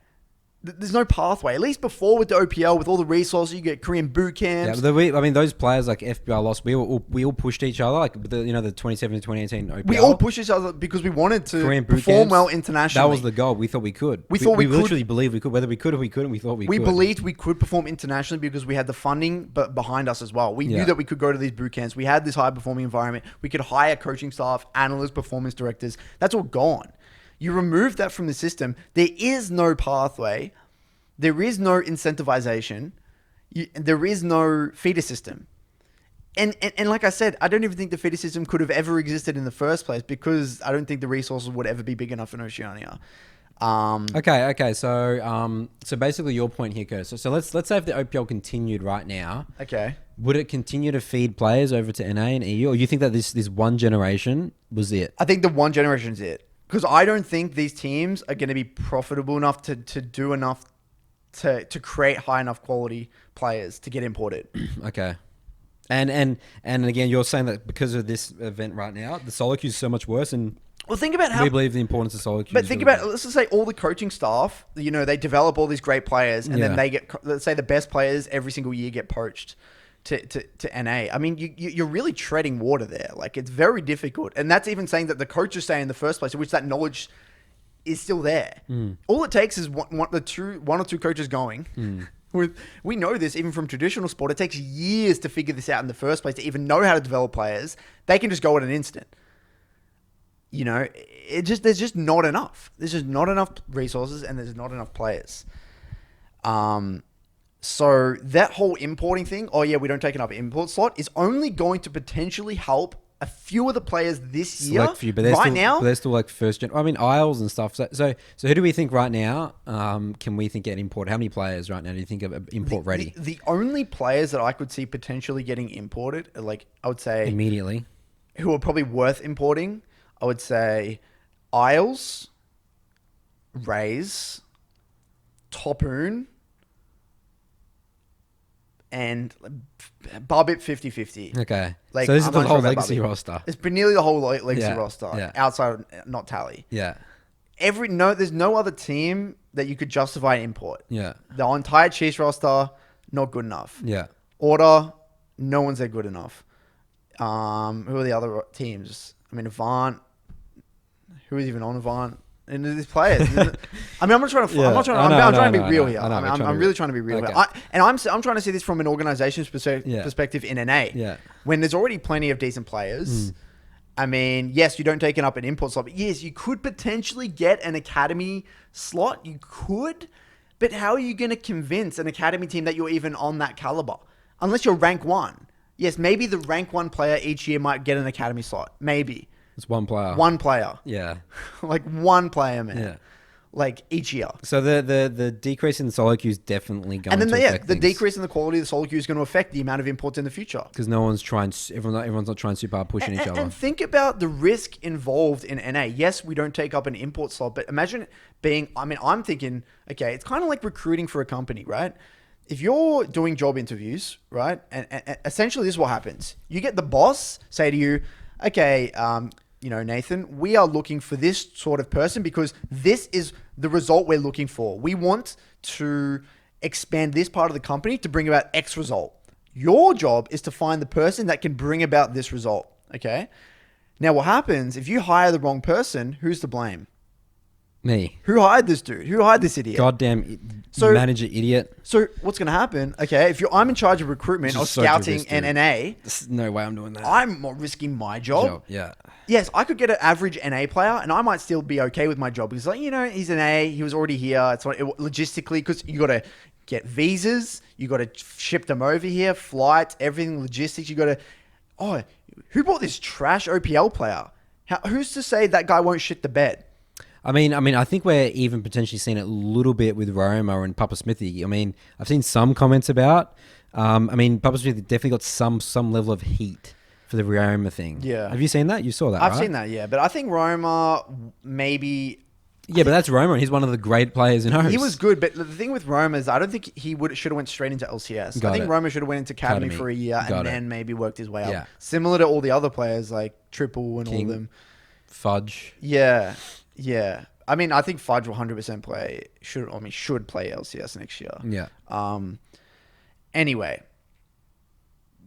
There's no pathway. At least before with the OPL, with all the resources, you get Korean boot camps. Yeah, those players like FBR lost. We all pushed each other. Like the 2017 2018 OPL. We all pushed each other because we wanted to perform camps, well internationally. That was the goal. We thought we could. We literally believed we could. Whether we could or we couldn't, we thought we could. We believed we could perform internationally because we had the funding behind us as well. We knew that we could go to these boot camps. We had this high performing environment. We could hire coaching staff, analysts, performance directors. That's all gone. You remove that from the system. There is no pathway. There is no incentivization. There is no feeder system. And like I said, I don't even think the feeder system could have ever existed in the first place because I don't think the resources would ever be big enough in Oceania. Okay. So basically your point here, Curtis. So let's say if the OPL continued right now. Okay. Would it continue to feed players over to NA and EU? Or you think that this one generation was it? I think the one generation is it. Because I don't think these teams are going to be profitable enough to do enough to create high enough quality players to get imported. Okay. And again, you're saying that because of this event right now, the solo queue is so much worse, and think about how we believe the importance of solo queue. But think about, let's just say all the coaching staff, they develop all these great players, and then they get, let's say the best players every single year get poached to NA. I mean, you're really treading water there. Like, it's very difficult, and that's even saying that the coaches say in the first place, which that knowledge is still there. All it takes is one or two coaches going. We know this even from traditional sport. It takes years to figure this out in the first place, to even know how to develop players. They can just go at an instant. There's just not enough. There's just not enough resources, and there's not enough players. So that whole importing thing, we don't take another import slot, is only going to potentially help a few of the players this year. Select few, but they're still like first gen. I mean, Isles and stuff. So who do we think right now? Can we think get imported? How many players right now do you think are import ready? The only players that I could see potentially getting imported, like I would say immediately, who are probably worth importing, I would say Isles, Rays, Topoon, and Barbit 50-50. Okay. Like, so this is the whole legacy roster. It's been nearly the whole legacy roster, outside not Tally. Yeah. There's no other team that you could justify an import. Yeah. The entire Chiefs roster, not good enough. Yeah. Order, no one's there good enough. Who are the other teams? I mean, Avant. Who is even on Avant? And these players. I mean, I'm not trying to. I'm trying to be real here. I'm really trying to be real here. I'm trying to see this from an organization's perspective in NA. Yeah. When there's already plenty of decent players. I mean, yes, you don't take it up an import slot, but yes, you could potentially get an academy slot. You could, but how are you going to convince an academy team that you're even on that caliber? Unless you're rank 1. Yes, maybe the rank 1 player each year might get an academy slot. Maybe. It's one player. One player. Yeah. Like one player, man. Yeah. Like each year. So the decrease in the solo queue is definitely going to affect the things. decrease in the quality of the solo queue is going to affect the amount of imports in the future. Because everyone's not trying super hard pushing each other. And think about the risk involved in NA. Yes, we don't take up an import slot, but imagine I'm thinking, okay, it's kind of like recruiting for a company, right? If you're doing job interviews, right, and essentially this is what happens. You get the boss say to you, okay, Nathan, we are looking for this sort of person because this is the result we're looking for. We want to expand this part of the company to bring about X result. Your job is to find the person that can bring about this result, okay? Now, what happens if you hire the wrong person? Who's to blame? Me. Who hired this dude? Who hired this idiot? Goddamn manager idiot. So what's going to happen? Okay, if I'm in charge of recruitment or scouting and NA, there's no way I'm doing that. I'm not risking my job. Yeah. Yes, I could get an average NA player, and I might still be okay with my job because, he's an A. He was already here. It's logistically because you got to get visas, you got to ship them over here, flights, everything, logistics. You got to. Who bought this trash OPL player? Who's to say that guy won't shit the bed? I mean, I think we're even potentially seeing it a little bit with Roma and Papa Smithy. I mean, I've seen some comments about. Papa Smithy definitely got some level of heat for the Roma thing. Yeah. Have you seen that? You saw that, I've right? seen that, yeah. But I think Roma maybe. Yeah, but that's Roma, and he's one of the great players in host. He was good, but the thing with Roma is I don't think he should have went straight into LCS. I think Roma should have went into Academy for a year and then maybe worked his way up. Yeah. Similar to all the other players like Triple and all of them. Fudge. Yeah. I think Fudge will 100% should play LCS next year. Yeah. Anyway,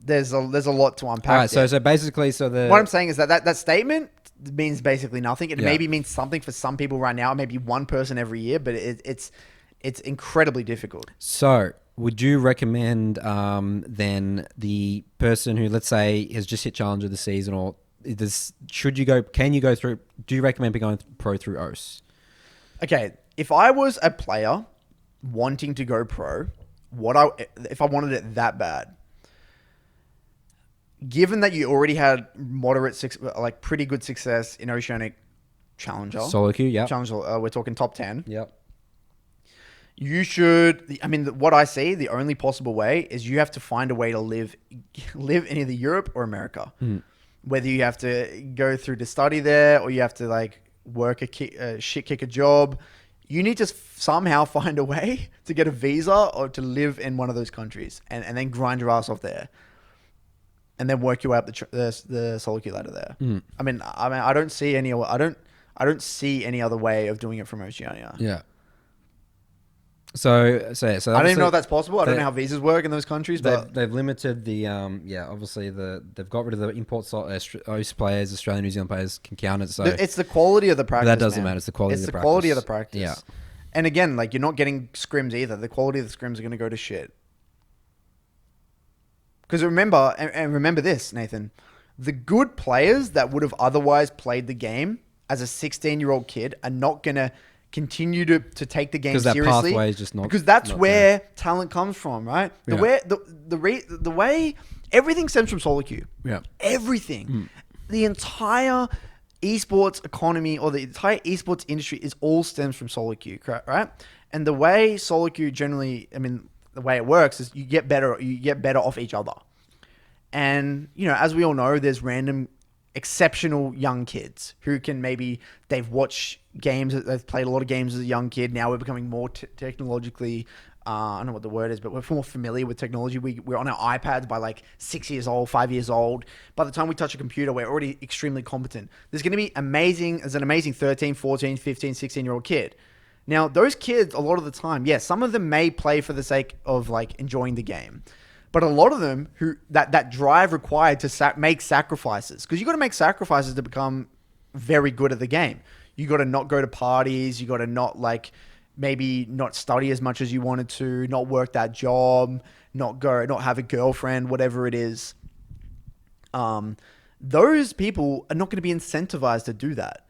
there's a lot to unpack. All right. So basically, what I'm saying is that statement means basically nothing. It maybe means something for some people right now, maybe one person every year, but it's incredibly difficult. So, would you recommend then the person who, let's say, has just hit Challenger of the season, or can you go through? Do you recommend going pro through OS? Okay, if I was a player wanting to go pro, if I wanted it that bad, given that you already had pretty good success in Oceanic Challenger. Solo queue, yeah. Challenger, we're talking top 10. Yep. You should, what I see, the only possible way is you have to find a way to live in either Europe or America. Whether you have to go through to study there or you have to work a shit kick a job, you need to somehow find a way to get a visa or to live in one of those countries and then grind your ass off there. And then work your way up the solo queue ladder there. I don't see any other way of doing it from Oceania. Yeah. So I don't even know if that's possible. I don't know how visas work in those countries, but they've limited the obviously they've got rid of the import slot. OS players, Australian, New Zealand players can count it. So it's the quality of the practice. But that doesn't matter. It's the quality. It's the quality of the practice. Yeah. And again, you're not getting scrims either. The quality of the scrims are going to go to shit. Because remember this, Nathan, the good players that would have otherwise played the game as a 16-year-old kid are not going to continue to take the game seriously. Because that pathway is just not. Because that's not where there. talent comes from, right? The way everything stems from solo queue. Yeah. Everything. The entire esports economy or the entire esports industry all stems from solo queue, right? And the way solo queue generally, the way it works is you get better off each other. And, as we all know, there's random exceptional young kids who can they've watched games, they've played a lot of games as a young kid. Now we're becoming more technologically, I don't know what the word is, but we're more familiar with technology. We're on our iPads by 6 years old, 5 years old. By the time we touch a computer, we're already extremely competent. There's going to be an amazing 13, 14, 15, 16-year-old kid. Now, those kids, a lot of the time, yes, some of them may play for the sake of enjoying the game. But a lot of them who that drive required to make sacrifices, because you got to make sacrifices to become very good at the game. You got to not go to parties. You got to not maybe not study as much as you wanted to, not work that job, not have a girlfriend, whatever it is. Those people are not going to be incentivized to do that.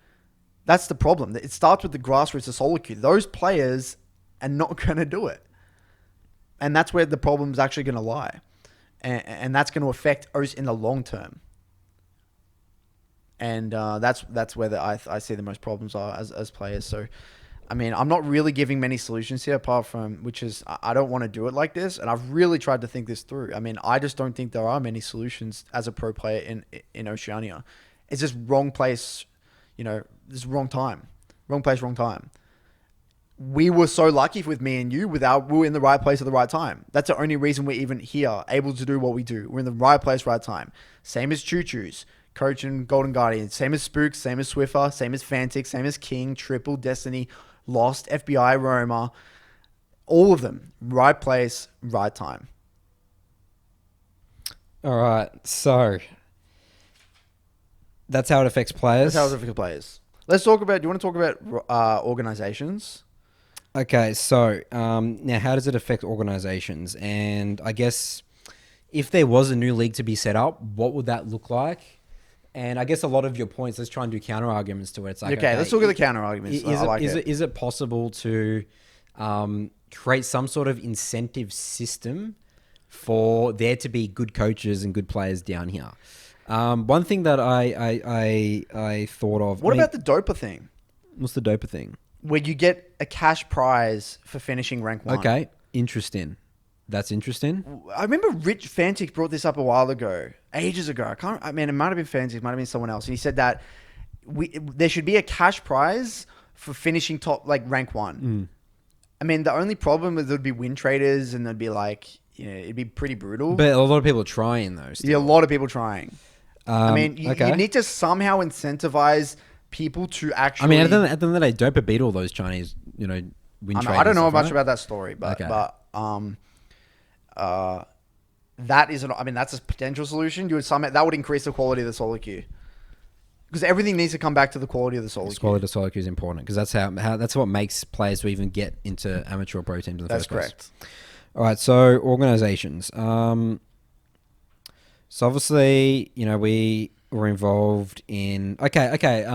That's the problem. It starts with the grassroots of solo queue. Those players are not going to do it. And that's where the problem is actually going to lie. and that's going to affect us in the long term. And that's where I see the most problems are as players. So, I mean, I'm not really giving many solutions here, apart from which is I don't want to do it like this, and I've really tried to think this through. I mean, I just don't think there are many solutions as a pro player in Oceania. It's just wrong place, this is wrong time, wrong place, wrong time. We were so lucky with me and you we were in the right place at the right time. That's the only reason we're even here, able to do what we do. We're in the right place, right time. Same as Choo Choo's, Coach and Golden Guardian. Same as Spooks, same as Swiffer, same as Fantix, same as King, Triple, Destiny, Lost, FBI, Roma. All of them. Right place, right time. All right. So that's how it affects players. That's how it affects players. Let's talk about, do you want to talk about organizations? Okay, so now how does it affect organizations? And I guess if there was a new league to be set up, what would that look like? And I guess a lot of your points, let's try and do counter arguments to it. It's like, okay, let's look at the counter arguments. Is it possible to create some sort of incentive system for there to be good coaches and good players down here? One thing that I thought of. What about the DOPA thing? What's the DOPA thing? Where you get a cash prize for finishing rank 1. Okay, interesting. That's interesting. I remember Rich Fantix brought this up a while ago, ages ago. It might have been Fantix, might have been someone else. And he said that there should be a cash prize for finishing top, like rank 1. I mean, the only problem is there'd be win traders and there'd be like, it'd be pretty brutal. But a lot of people are trying though. Yeah, a lot of people trying. I mean, you need to somehow incentivize people to actually. I mean, at the end of the day, DOPA beat all those Chinese, win traders. I don't know much about that story, but that is that's a potential solution. That would increase the quality of the solo queue, because everything needs to come back to the quality of the solo queue. Quality of the solo queue is important because that's what makes players to even get into amateur or pro teams in the first place. That's correct. All right, so organizations. So obviously, we were involved in. Okay.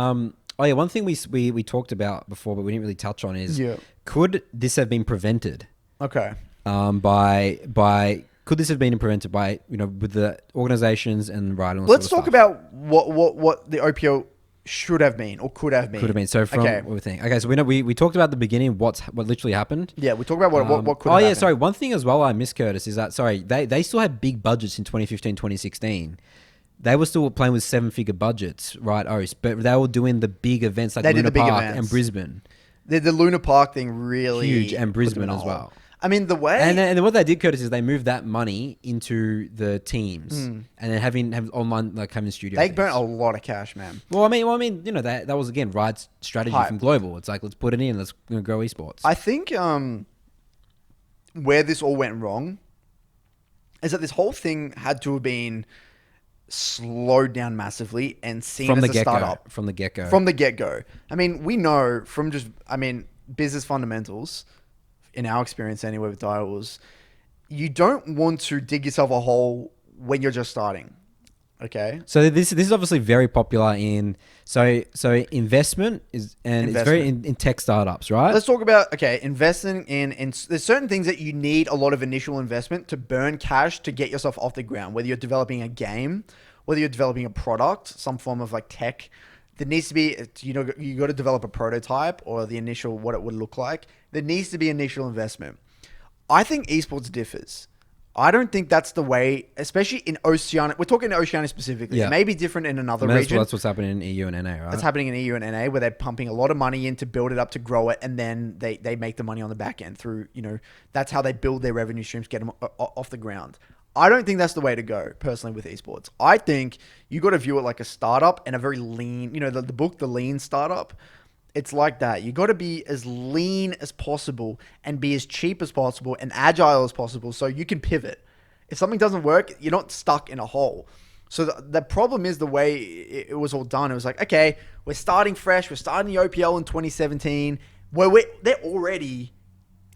One thing we talked about before, but we didn't really touch on is could this have been prevented? Okay. Could this have been prevented by with the organizations and Riot? Let's talk about what the OPL should have been or could have been. Could have been. So from what we think. Okay, so we talked about the beginning what literally happened. Yeah, we talked about what could have happened. Sorry. One thing as well I missed, Curtis, is that they still had big budgets in 2015, 2016. They were still playing with 7-figure budgets, right, Oce? But they were doing the big events like Luna Park and Brisbane. The Luna Park thing really huge, and Brisbane as well. I mean, the way... And what they did, Curtis, is they moved that money into the teams and then have online, like having studio. They burnt a lot of cash, man. Well, I mean, that was, again, Riot's strategy from Global. It's like, let's put it in, let's grow esports. I think where this all went wrong is that this whole thing had to have been slowed down massively and seen as a startup. From the get-go. From the get-go. I mean, we know from business fundamentals... in our experience anyway with Dials, you don't want to dig yourself a hole when you're just starting. Okay. So this is obviously very popular in investment is it's very in tech startups, right? Let's talk about investing in there's certain things that you need a lot of initial investment to burn cash to get yourself off the ground. Whether you're developing a game, whether you're developing a product, some form of like tech. There needs to be, you got to develop a prototype or the initial, what it would look like. There needs to be initial investment. I think esports differs. I don't think that's the way, especially in Oceania. We're talking Oceania specifically. Yeah. It may be different in another region. That's what's happening in EU and NA, right? That's happening in EU and NA where they're pumping a lot of money in to build it up, to grow it, and then they make the money on the back end through, that's how they build their revenue streams, get them off the ground. I don't think that's the way to go, personally, with esports. I think you got to view it like a startup and a very lean, the book, The Lean Startup. It's like that. You got to be as lean as possible and be as cheap as possible and agile as possible so you can pivot. If something doesn't work, you're not stuck in a hole. So the problem is the way it was all done. It was like, okay, we're starting fresh. We're starting the OPL in 2017. They're already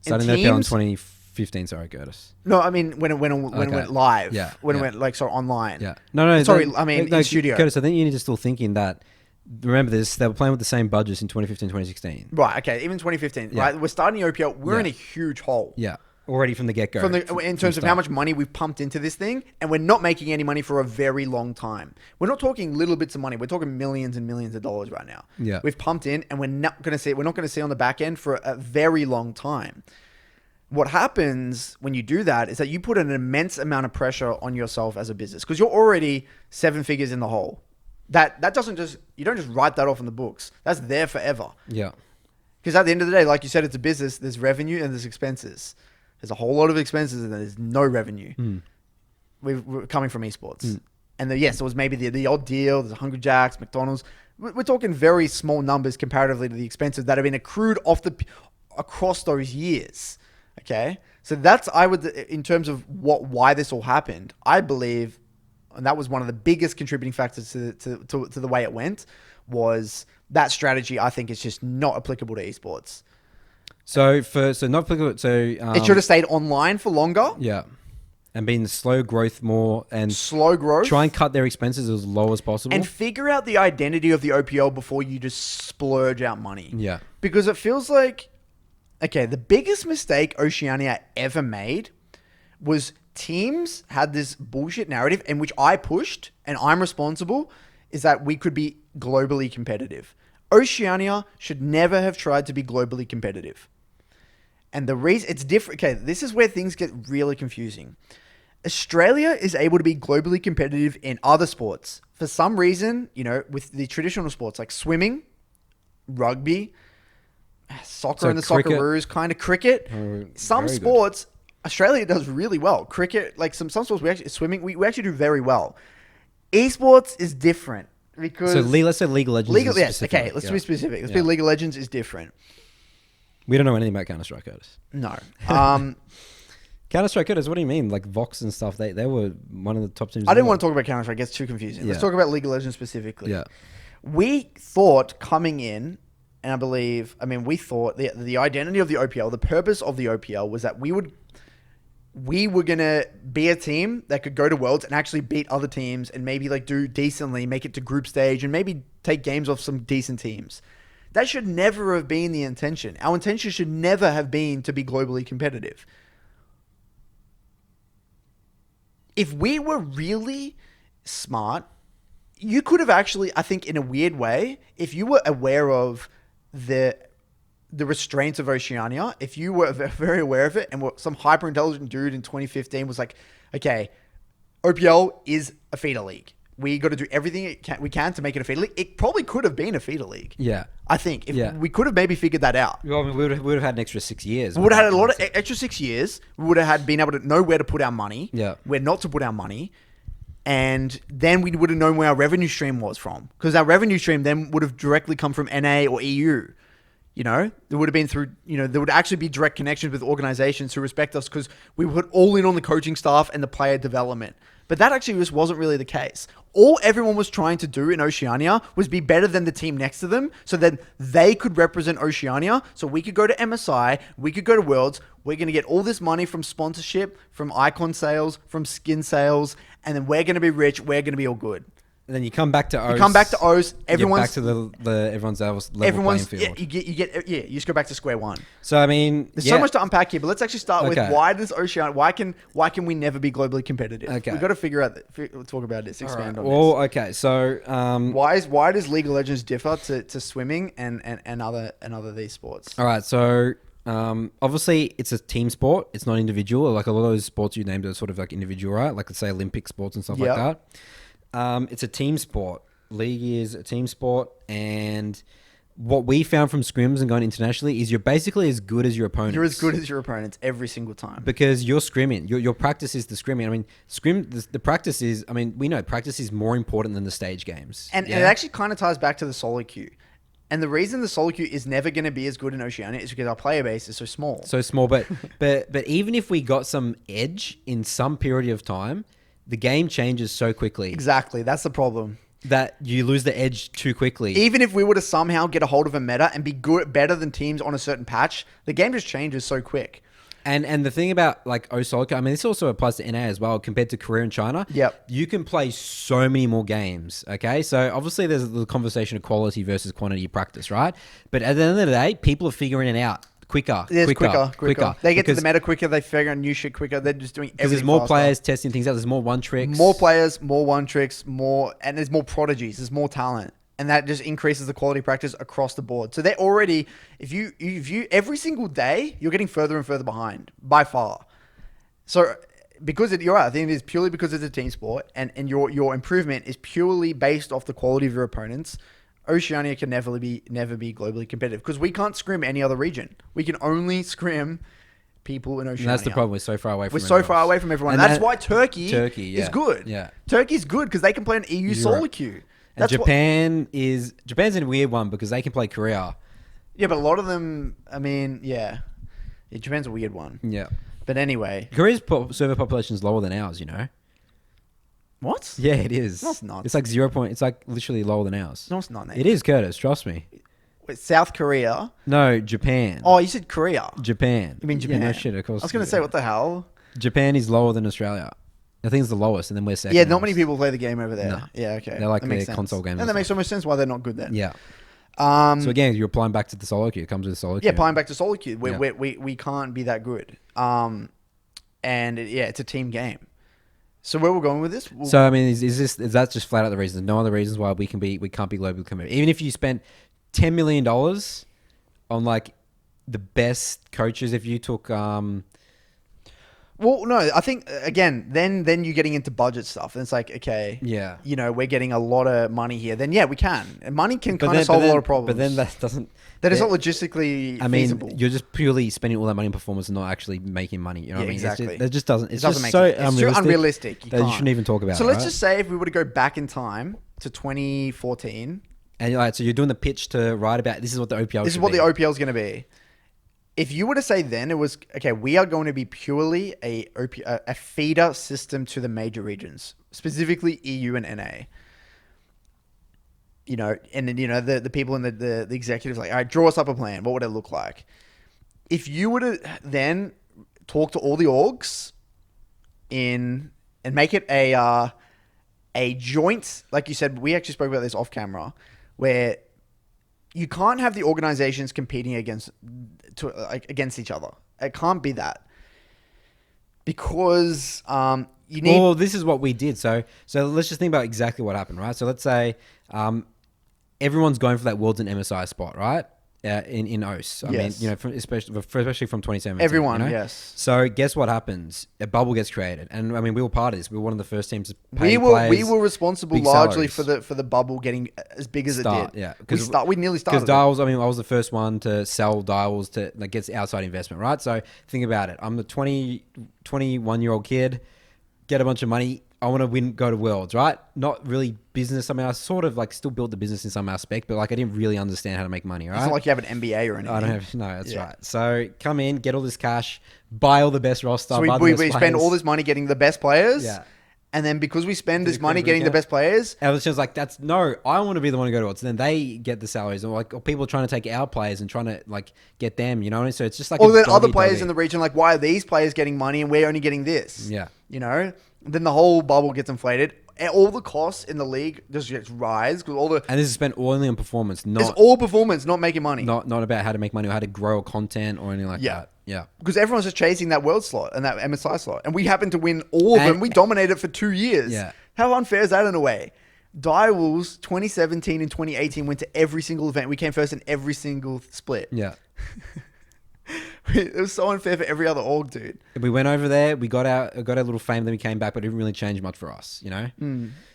starting the OPL in 2015, sorry, Curtis. No, I mean when it went live. Yeah. When it went online. Yeah. No. Sorry, in studio. Curtis, I think you need to still thinking that. Remember this, they were playing with the same budgets in 2015, 2016. Right, okay, even 2015. Yeah. Right, we're starting the OPL. We're in a huge hole. Yeah. Already from the get go. In terms of how much money we've pumped into this thing, and we're not making any money for a very long time. We're not talking little bits of money. We're talking millions and millions of dollars right now. Yeah. We've pumped in, and we're not going to see on the back end for a very long time. What happens when you do that is that you put an immense amount of pressure on yourself as a business, because you're already 7 figures in the hole. That doesn't just, you don't just write that off in the books. That's there forever. Yeah. Because at the end of the day, like you said, it's a business. There's revenue and there's expenses. There's a whole lot of expenses and there's no revenue. We're coming from esports. And yes, it was maybe the odd deal. There's 100 Jacks, McDonald's. We're talking very small numbers comparatively to the expenses that have been accrued across those years. Okay? So that's, in terms of why this all happened, I believe, and that was one of the biggest contributing factors to the way it went, was that strategy. I think is just not applicable to esports. So not applicable. So it should have stayed online for longer. Yeah, and been slow growth more and slow growth. Try and cut their expenses as low as possible, and figure out the identity of the OPL before you just splurge out money. Yeah, because it feels like, okay, the biggest mistake Oceania ever made was teams had this bullshit narrative, in which I pushed, and I'm responsible, is that we could be globally competitive. Oceania should never have tried to be globally competitive. And the reason it's different, okay, this is where things get really confusing. Australia is able to be globally competitive in other sports. For some reason, with the traditional sports like swimming, rugby, soccer and the cricket. Socceroos, kind of cricket. Some sports, Australia does really well. Cricket, like some sports, swimming, we actually do very well. Esports is different. Because let's say League of Legends. Yes, okay. Let's be specific. Let's be League of Legends is different. We don't know anything about Counter-Strike coders. No. Counter-Strike coders. What do you mean? Like Vox and stuff. They were one of the top teams. I didn't want to talk about Counter-Strike. It gets too confusing. Let's talk about League of Legends specifically. Yeah. We thought coming in, and we thought the identity of the OPL, the purpose of the OPL was that we were going to be a team that could go to Worlds and actually beat other teams and maybe do decently, make it to group stage and maybe take games off some decent teams. That should never have been the intention. Our intention should never have been to be globally competitive. If we were really smart, you could have actually, I think in a weird way, if you were aware of the restraints of Oceania, if you were very aware of it and were some hyper intelligent dude in 2015 was like, okay, OPL is a feeder league. We got to do everything we can to make it a feeder league. It probably could have been a feeder league. Yeah. I think. We could have maybe figured that out. Well, we would have had an extra 6 years. We would have had a lot of extra 6 years. We would have been able to know where to put our money. Yeah. Where not to put our money. And then we would have known where our revenue stream was from. Because our revenue stream then would have directly come from NA or EU. There would have been through, there would actually be direct connections with organizations who respect us because we put all in on the coaching staff and the player development. But that actually just wasn't really the case. All everyone was trying to do in Oceania was be better than the team next to them so that they could represent Oceania. So we could go to MSI, we could go to Worlds. We're going to get all this money from sponsorship, from icon sales, from skin sales, and then we're going to be rich. We're going to be all good. And then you come back to OS. Everyone's back to the everyone's level playing field. You just go back to square one. So there's so much to unpack here, but let's actually start with why does Oceania? Why can we never be globally competitive? Okay, we've got to figure out. Talk about this. Expand on this. Well, okay. So why does League of Legends differ to swimming and other these sports? All right. So obviously it's a team sport. It's not individual. Like a lot of those sports you named are sort of like individual, right? Like let's say Olympic sports and stuff like that. It's a team sport. League is a team sport, and what we found from scrims and going internationally is you're basically as good as your opponents. You're as good as your opponents every single time because you're scrimming. Your practice is the scrimming. I mean, the practice is. I mean, we know practice is more important than the stage games, and it actually kind of ties back to the solo queue. And the reason the solo queue is never going to be as good in Oceania is because our player base is so small. But even if we got some edge in some period of time, the game changes so quickly. Exactly. That's the problem. That you lose the edge too quickly. Even if we were to somehow get a hold of a meta and be better than teams on a certain patch, the game just changes so quick. And the thing about like Osaka, I mean, this also applies to NA as well compared to Korea and China. Yep. You can play so many more games, okay? So obviously there's the conversation of quality versus quantity practice, right? But at the end of the day, people are figuring it out quicker. It's quicker. They get to the Because- meta quicker. They figure out new shit quicker. They're just doing Because everything there's more faster. players testing things out. There's more one tricks. More players, more one tricks, and there's more prodigies. There's more talent, and that just increases the quality of practice across the board. So they're already, if you every single day, you're getting further and further behind by far. So because you're right, I think it is purely because it's a team sport, and your improvement is purely based off the quality of your opponents. Oceania can never be globally competitive because we can't scrim any other region. We can only scrim people in Oceania. And that's the problem. We're so far away from We're so far away from everyone. And That's why Turkey yeah. is good. Yeah. Turkey's good because they can play an EU solo queue. And Japan's in a weird one because they can play Korea. Yeah, but a lot of them, I mean, yeah. Japan's a weird one. Yeah. But anyway. Korea's server population is lower than ours, you know? What? Yeah, it is. No, it's not. It's like 0. It's like literally lower than ours. No, it's not, Nate. It is, Curtis. Trust me. Wait, South Korea? No, Japan. Oh, you said Korea. Japan. You mean Japan? Yeah, no shit, of course. I was going to say, what the hell? Japan is lower than Australia. I think it's the lowest, and then we're second. Yeah, not many people play the game over there. No. Yeah, okay. They're like that makes their sense. console games. And that makes so much sense why they're not good then. Yeah. So So again, you're applying back to the solo queue. It comes with the solo queue. yeah, applying back to solo queue, Yeah. we can't be that good. It's a team game. So where we're going with this? So I mean, is that just flat out the reason? There's no other reasons why we can't be globally competitive. Even if you spent $10 million on like the best coaches, if you took Well, no, I think again, then you're getting into budget stuff, and it's like, okay, yeah, you know, we're getting a lot of money here. Then yeah, we can. And money can kind of solve a lot of problems. But then that doesn't. That is not logistically feasible. You're just purely spending all that money on performance and not actually making money. You know what I mean? Exactly. It just doesn't. It's It doesn't just make so sense. It's too unrealistic. that you shouldn't even talk about. So it, let's right? just say if we were to go back in time to 2014, and like, so you're doing the pitch to write about. This is what the OPL. this is what the OPL is going to be. If you were to say then it was, okay, we are going to be purely a feeder system to the major regions, specifically EU and NA. You know, and then, you know, the people in the executives like, all right, draw us up a plan. What would it look like? If you were to then talk to all the orgs and make it a joint, like you said, we actually spoke about this off camera, where you can't have the organizations competing against each other. It can't be that, because you need. Well, this is what we did. So let's just think about exactly what happened, right? So let's say everyone's going for that Worlds and MSI spot, right? In OS. I Yes. mean, you know, especially from 2017. Everyone, you know? yes. So guess what happens? A bubble gets created, and I mean, we were part of this. We were one of the first teams to pay We players were responsible big largely salaries. for the bubble getting as big as it did. Yeah, we nearly started. Because Dials, I mean, I was the first one to sell Dials to like get outside investment, right? So think about it. I'm the 21-year-old kid, get a bunch of money. I want to go to Worlds, right? Not really business. I mean, I sort of like still built the business in some aspect, but like I didn't really understand how to make money, right? It's not like you have an MBA or anything. I don't have, no, that's Yeah. right. So come in, get all this cash, buy all the best roster. So buy the we best spend players. all this money getting the best players. Yeah. And then because we spend this Pretty money quick, getting yeah. the best players, And it's just like, I want to be the one to go to Worlds. So then they get the salaries, or like, or people trying to take our players and trying to like get them, you know? So it's just like, or then other players in the region, like, why are these players getting money and we're only getting this? Yeah. You know? Then the whole bubble gets inflated. And all the costs in the league just gets rise because And this is spent only on performance, it's not all performance, not making money. not about how to make money or how to grow content or anything like that. Yeah. Because everyone's just chasing that world slot and that MSI slot. And we happen to win all of them. We dominated for 2 years. Yeah. How unfair is that in a way? Direwolves 2017 and 2018 went to every single event. We came first in every single split. Yeah. It was so unfair for every other org, dude. We went over there, we got our little fame, then we came back, but it didn't really change much for us, you know?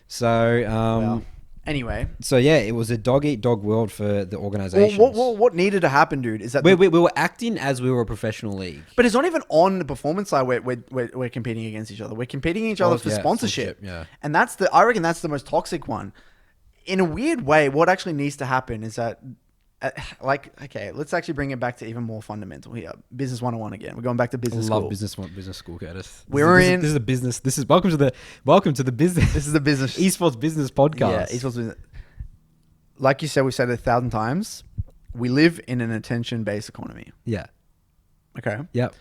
So, Well, anyway. so yeah, it was a dog-eat-dog world for the organizations. What needed to happen, dude, is that... we were acting as we were a professional league. But it's not even on the performance side we're competing against each other. We're competing against each other for sponsorship. Yeah. And I reckon that's the most toxic one. In a weird way, what actually needs to happen is that, okay, let's actually bring it back to even more fundamental here. Business 101 again. We're going back to business school. Love business school, Curtis. This is the business. This is welcome to the business. This is the business Esports business podcast. Yeah, esports business. Like you said, we've said it 1,000 times. We live in an attention-based economy. Yeah. Okay. Yep.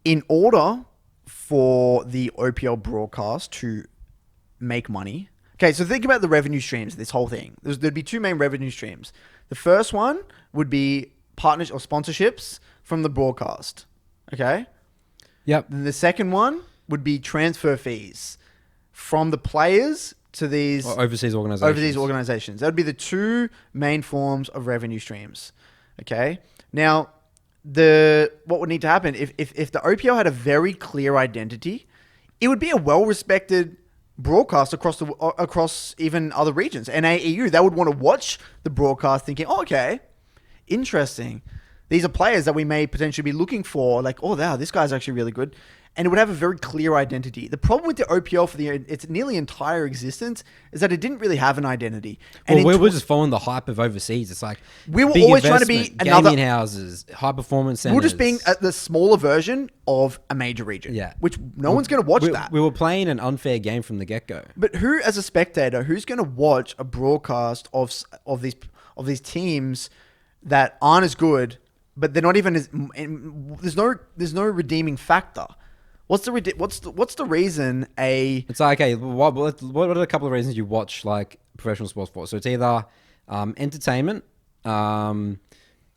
In order for the OPL broadcast to make money. Okay, so think about the revenue streams, this whole thing. There'd be two main revenue streams. The first one would be partners or sponsorships from the broadcast. Okay. Yep. Then the second one would be transfer fees from the players to these Or overseas organizations. That would be the two main forms of revenue streams. Okay. Now, what would need to happen if the OPL had a very clear identity, it would be a well-respected broadcast across even other regions. NAEU, they would want to watch the broadcast thinking, oh, okay, interesting. These are players that we may potentially be looking for. Like, oh, wow, this guy's actually really good. And it would have a very clear identity. The problem with the OPL for its nearly entire existence is that it didn't really have an identity. And we were just following the hype of overseas. It's like we were always trying to be another gaming houses, high performance centers. We were just being the smaller version of a major region. Yeah, which no one's going to watch that. We were playing an unfair game from the get go. But who, as a spectator, who's going to watch a broadcast of these teams that aren't as good, but they're not even as there's no redeeming factor. What's the reason It's like, okay, what are a couple of reasons you watch like professional sports for? So it's either entertainment, or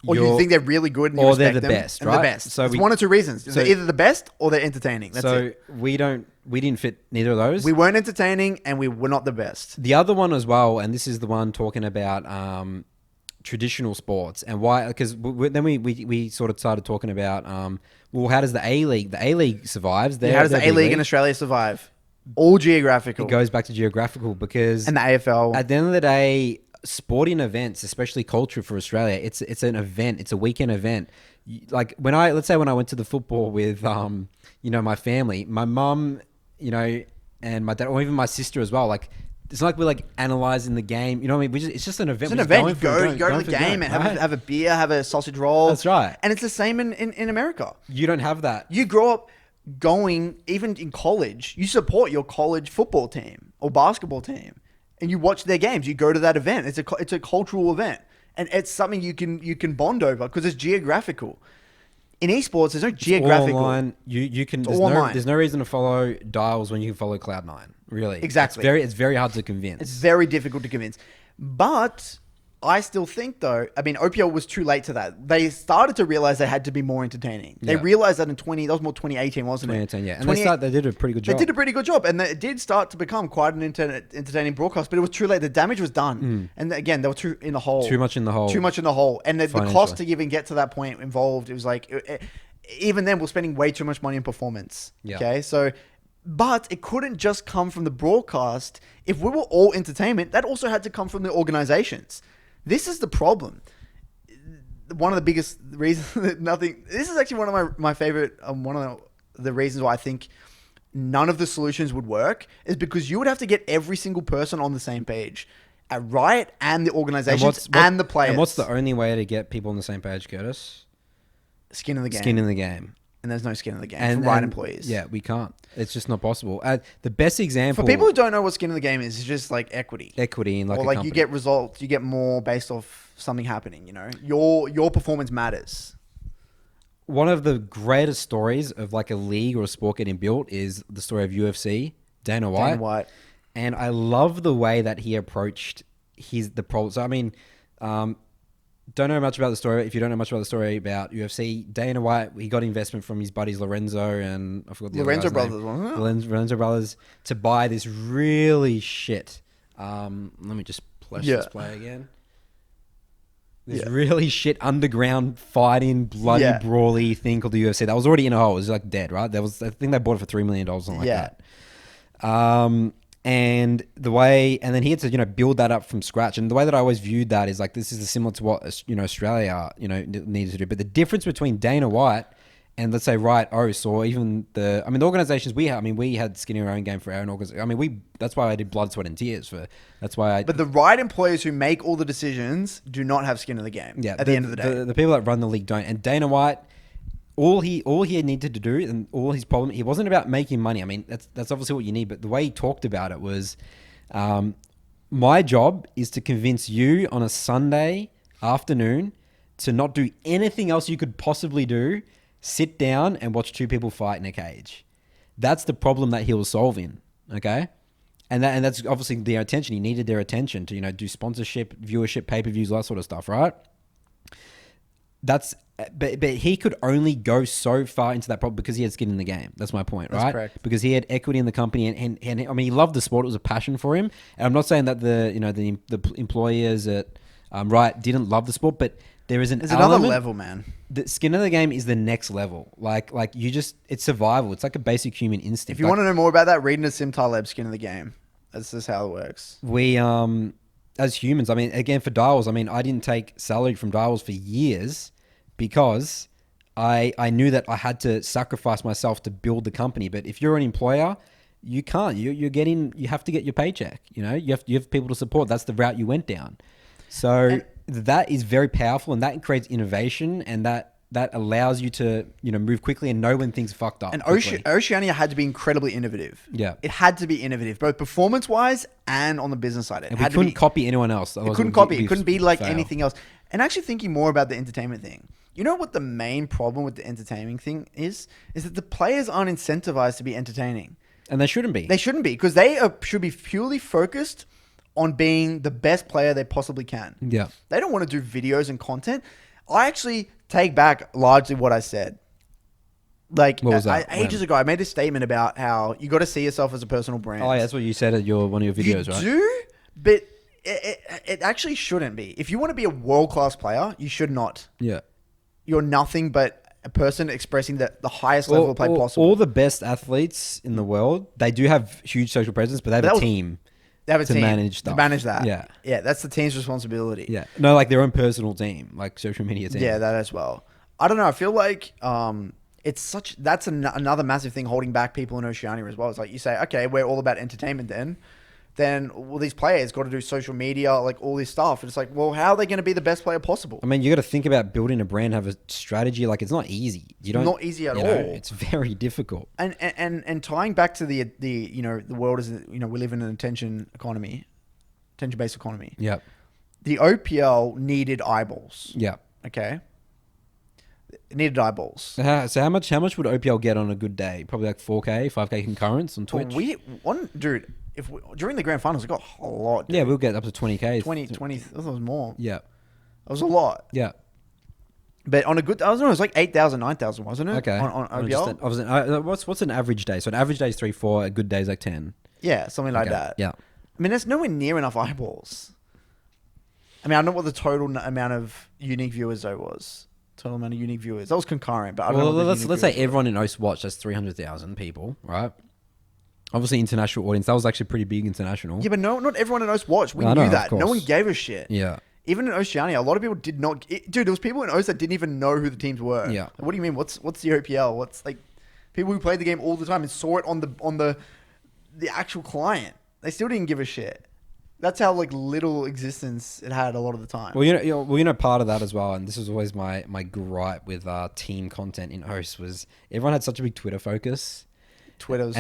you think they're really good, and you or respect they're the them, best, and right? the best. So it's one or two reasons. They're either the best or they're entertaining. That's it. We didn't fit neither of those. We weren't entertaining, and we were not the best. The other one as well, and this is the one talking about traditional sports and why, because then we sort of started talking about well, how does the A-League survives? How does the A-League in Australia survive? All geographical. It goes back to geographical because... And the AFL. At the end of the day, sporting events, especially culture for Australia, it's an event. It's a weekend event. Like let's say when I went to the football with, my family, my mum, and my dad, or even my sister as well, like, it's not like we're like analyzing the game. You know what I mean? It's just an event. It's an event. You go to the game and have a beer, have a sausage roll. That's right. And it's the same in America. You don't have that. You grow up going, even in college, you support your college football team or basketball team and you watch their games. You go to that event. It's a cultural event. And it's something you can bond over because it's geographical. In esports, there's no geographical. All online. You can. There's no reason to follow Dials when you can follow Cloud9. Really, exactly. It's very hard to convince. It's very difficult to convince. But I still think, though, I mean, OPL was too late to that. They started to realize they had to be more entertaining. They realized that that was more 2018, wasn't it? 2018, yeah. And they did a pretty good job. They did a pretty good job. And it did start to become quite an entertaining broadcast, but it was too late. The damage was done. And again, they were too in the hole. Too much in the hole. And the cost to even get to that point involved, it was like, even then, we're spending way too much money on performance. Yeah. Okay, so... But it couldn't just come from the broadcast. If we were all entertainment, that also had to come from the organizations. This is the problem. One of the biggest reasons that this is actually one of my favorite, one of the reasons why I think none of the solutions would work is because you would have to get every single person on the same page at Riot and the organizations and the players. And what's the only way to get people on the same page, Curtis? Skin in the game. Skin in the game. And there's no skin in the game for Riot employees. Yeah, we can't. It's just not possible. The best example... For people who don't know what skin in the game is, it's just like equity. Equity in like or a like company. You get results, you get more based off something happening, Your performance matters. One of the greatest stories of like a league or a sport getting built is the story of UFC, Dana White. And I love the way that he approached the problem. So, I mean... don't know much about the story. If you don't know much about the story about UFC, Dana White, he got investment from his buddies Lorenzo and I forgot the Lorenzo other guy's brothers, name. wasn't it? Lorenzo brothers to buy this really shit. Let me just this play again. This really shit underground fighting bloody brawly thing called the UFC that was already in a hole. It was like dead, right? I think they bought it for $3 million, something like that. And then he had to, build that up from scratch. And the way that I always viewed that is like, this is similar to what, Australia, needed to do. But the difference between Dana White and let's say Riot Oce or even the organizations we have, we had skin in our own game for our own organization. That's why I did blood, sweat and tears But the Riot employees who make all the decisions do not have skin in the game at the end of the day. The people that run the league don't. And Dana White, all he needed to do and all his problem, he wasn't about making money. That's obviously what you need, but the way he talked about it was, my job is to convince you on a Sunday afternoon to not do anything else you could possibly do, sit down and watch two people fight in a cage. That's the problem that he was solving, okay? And that's obviously their attention. He needed their attention to, do sponsorship, viewership, pay-per-views, all that sort of stuff, right? That's but he could only go so far into that problem because he had skin in the game. That's my point, right? That's correct. Because he had equity in the company, and I mean, he loved the sport. It was a passion for him. And I'm not saying that the employers at Riot didn't love the sport, but there's another level, man. The skin of the game is the next level. Like it's survival. It's like a basic human instinct. If you want to know more about that, read Nassim Taleb, Skin of the Game. That's just how it works. We as humans, I mean, again for Dials, I mean, I didn't take salary from Dials for years because I knew that I had to sacrifice myself to build the company. But if you're an employer, you can't. You have to get your paycheck. You know, you have people to support. That's the route you went down. So that is very powerful, and that creates innovation, and that allows you to move quickly and know when things are fucked up. And Oceania had to be incredibly innovative. Yeah, it had to be innovative, both performance wise and on the business side. We couldn't copy anyone else. It couldn't copy. It couldn't be like anything else. And actually thinking more about the entertainment thing, you know what the main problem with the entertaining thing is that the players aren't incentivized to be entertaining. And they shouldn't be. They shouldn't be, because they should be purely focused on being the best player they possibly can. Yeah. They don't want to do videos and content. I actually take back largely what I said. Like, what was that? Ages ago, I made a statement about how you got to see yourself as a personal brand. Oh, yeah, that's what you said at one of your videos, right? You do, but it actually shouldn't be. If you want to be a world-class player, you should not. Yeah. You're nothing but a person expressing the highest level of play possible. All the best athletes in the world, they do have huge social presence, but they have a team. They have a team manage stuff. To manage that. Yeah. Yeah, that's the team's responsibility. Yeah. No, like their own personal team, like social media team. Yeah, that as well. I don't know. I feel like that's another massive thing holding back people in Oceania as well. It's like you say, okay, we're all about entertainment then all these players got to do social media, like all this stuff. And it's like, well, how are they going to be the best player possible? I mean, you got to think about building a brand, have a strategy. Like, it's not easy. Not easy at all. It's very difficult. And tying back to the world is, we live in an attention-based economy. Yeah. The OPL needed eyeballs. Yeah. Okay. It needed eyeballs. So how much would OPL get on a good day? Probably like 4K, 5K concurrents on Twitch. Dude. During the grand finals, it got a lot. Dude. Yeah, we'll get up to 20K. 20, I thought it was more. Yeah. It was a lot. Yeah. But on a good, I don't know, it was like 8,000, 9,000, wasn't it? Okay. On OPL? What's an average day? So an average day is 3, 4, a good day is like 10. Yeah, something like that. Yeah. I mean, that's nowhere near enough eyeballs. I mean, I don't know what the total amount of unique viewers though was. Total amount of unique viewers. That was concurrent, but I don't know. Let's say everyone in OS watched. That's 300,000 people, right? Obviously, international audience. That was actually pretty big international. Yeah, but not everyone in OS watched. We knew that. No one gave a shit. Yeah. Even in Oceania, a lot of people did not. Dude, there was people in OS that didn't even know who the teams were. Yeah. Like, what do you mean? What's the OPL? What's like people who played the game all the time and saw it on the actual client. They still didn't give a shit. That's how like little existence it had a lot of the time. Well, part of that as well, and this was always my gripe with team content in OS was everyone had such a big Twitter focus. Twitter is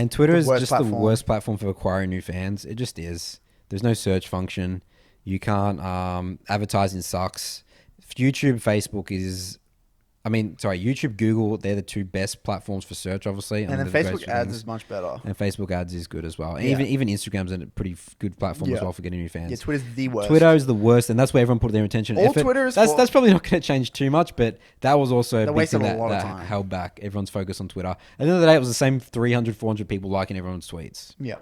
just the worst platform for acquiring new fans. It just is. There's no search function. You can't advertising sucks. YouTube, Facebook is. YouTube, Google, they're the two best platforms for search, obviously. And then Facebook ads is much better. And Facebook ads is good as well. And even Instagram's a pretty good platform as well for getting new fans. Yeah, Twitter's the worst. Twitter is the worst, and that's where everyone put their attention and effort. Twitter is that's probably not going to change too much, but that was also a big thing that time. Held back everyone's focus on Twitter. At the end of the day, it was the same 300, 400 people liking everyone's tweets. Yeah.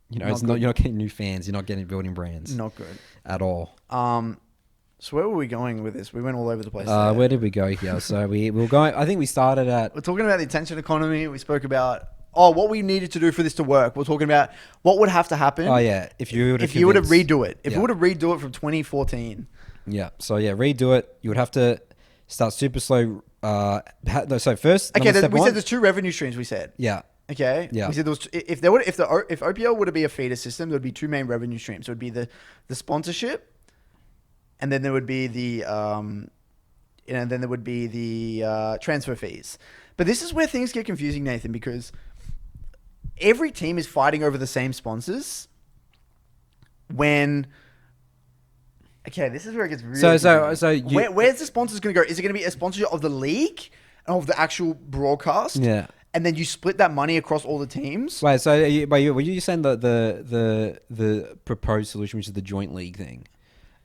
You're not getting new fans. You're not getting building brands. Not good. At all. So where were we going with this? We went all over the place. Where did we go here? So we were going. I think we started at. We're talking about the attention economy. We spoke about what we needed to do for this to work. We're talking about what would have to happen. Oh yeah, if you were to redo it. If you were to redo it from 2014. Yeah. So yeah, redo it. You would have to start super slow. So first. Okay. We said there's two revenue streams. We said. Yeah. Okay. Yeah. We said if OPL were to be a feeder system, there would be two main revenue streams. There would be the sponsorship. And then there would be the transfer fees. But this is where things get confusing, Nathan, because every team is fighting over the same sponsors. This is where it gets really. Where's the sponsors going to go? Is it going to be a sponsorship of the league and of the actual broadcast? Yeah. And then you split that money across all the teams. Wait, so were you saying the proposed solution, which is the joint league thing?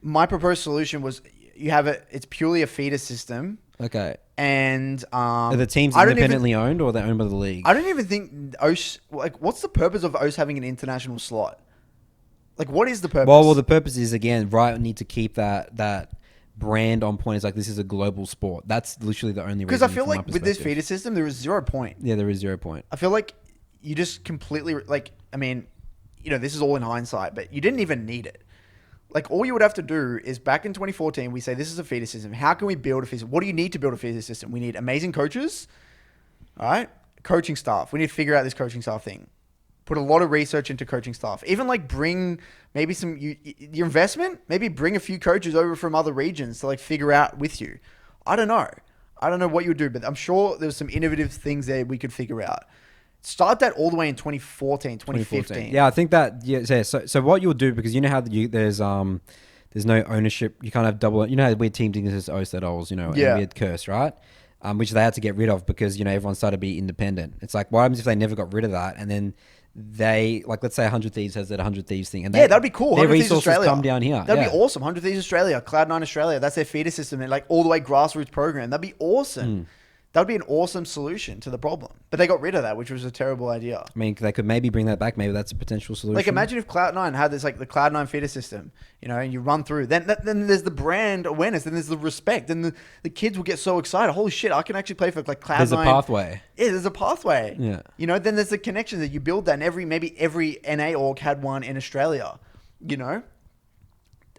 My proposed solution was it's purely a feeder system. Okay. And Are the teams I don't independently owned or they're owned by the league? I don't even think OS, like, what's the purpose of OS having an international slot? Like, what is the purpose? Well, the purpose is, again, Riot need to keep that brand on point. It's like, this is a global sport. That's literally the only reason. Because I feel like with this feeder system, there is 0 point. Yeah, there is 0 point. I feel like you just completely, like, I mean, you know, this is all in hindsight, but you didn't even need it. Like, all you would have to do is, back in 2014, we say, this is a feeder system. How can we build a feeder system? What do you need to build a feeder system? We need amazing coaches, all right? Coaching staff. We need to figure out this coaching staff thing. Put a lot of research into coaching staff. Even, like, bring maybe your investment, maybe bring a few coaches over from other regions to, like, figure out with you. I don't know. I don't know what you would do, but I'm sure there's some innovative things there we could figure out. Start that all the way in 2014, 2015. Yeah, I think that, yeah. So what you'll do, because you know how there's no ownership, you can't have double, you know how weird team things is OSEDOLs, you know, and weird curse, right? Which they had to get rid of because, you know, everyone started to be independent. It's like, what happens if they never got rid of that? And then they, like, let's say 100 Thieves has that 100 Thieves thing. And that'd be cool. Their resources come down here. That'd be awesome. 100 Thieves Australia, Cloud9 Australia. That's their feeder system. And, like, all the way grassroots program. That'd be awesome. That would be an awesome solution to the problem. But they got rid of that, which was a terrible idea. I mean, they could maybe bring that back. Maybe that's a potential solution. Like, imagine if Cloud9 had this, like, the Cloud9 feeder system, you know, and you run through. Then there's the brand awareness. Then there's the respect. Then the kids will get so excited. Holy shit, I can actually play for, like, Cloud9. There's a pathway. Yeah, there's a pathway. Yeah. You know, then there's the connection that you build that. And maybe every NA org had one in Australia, you know?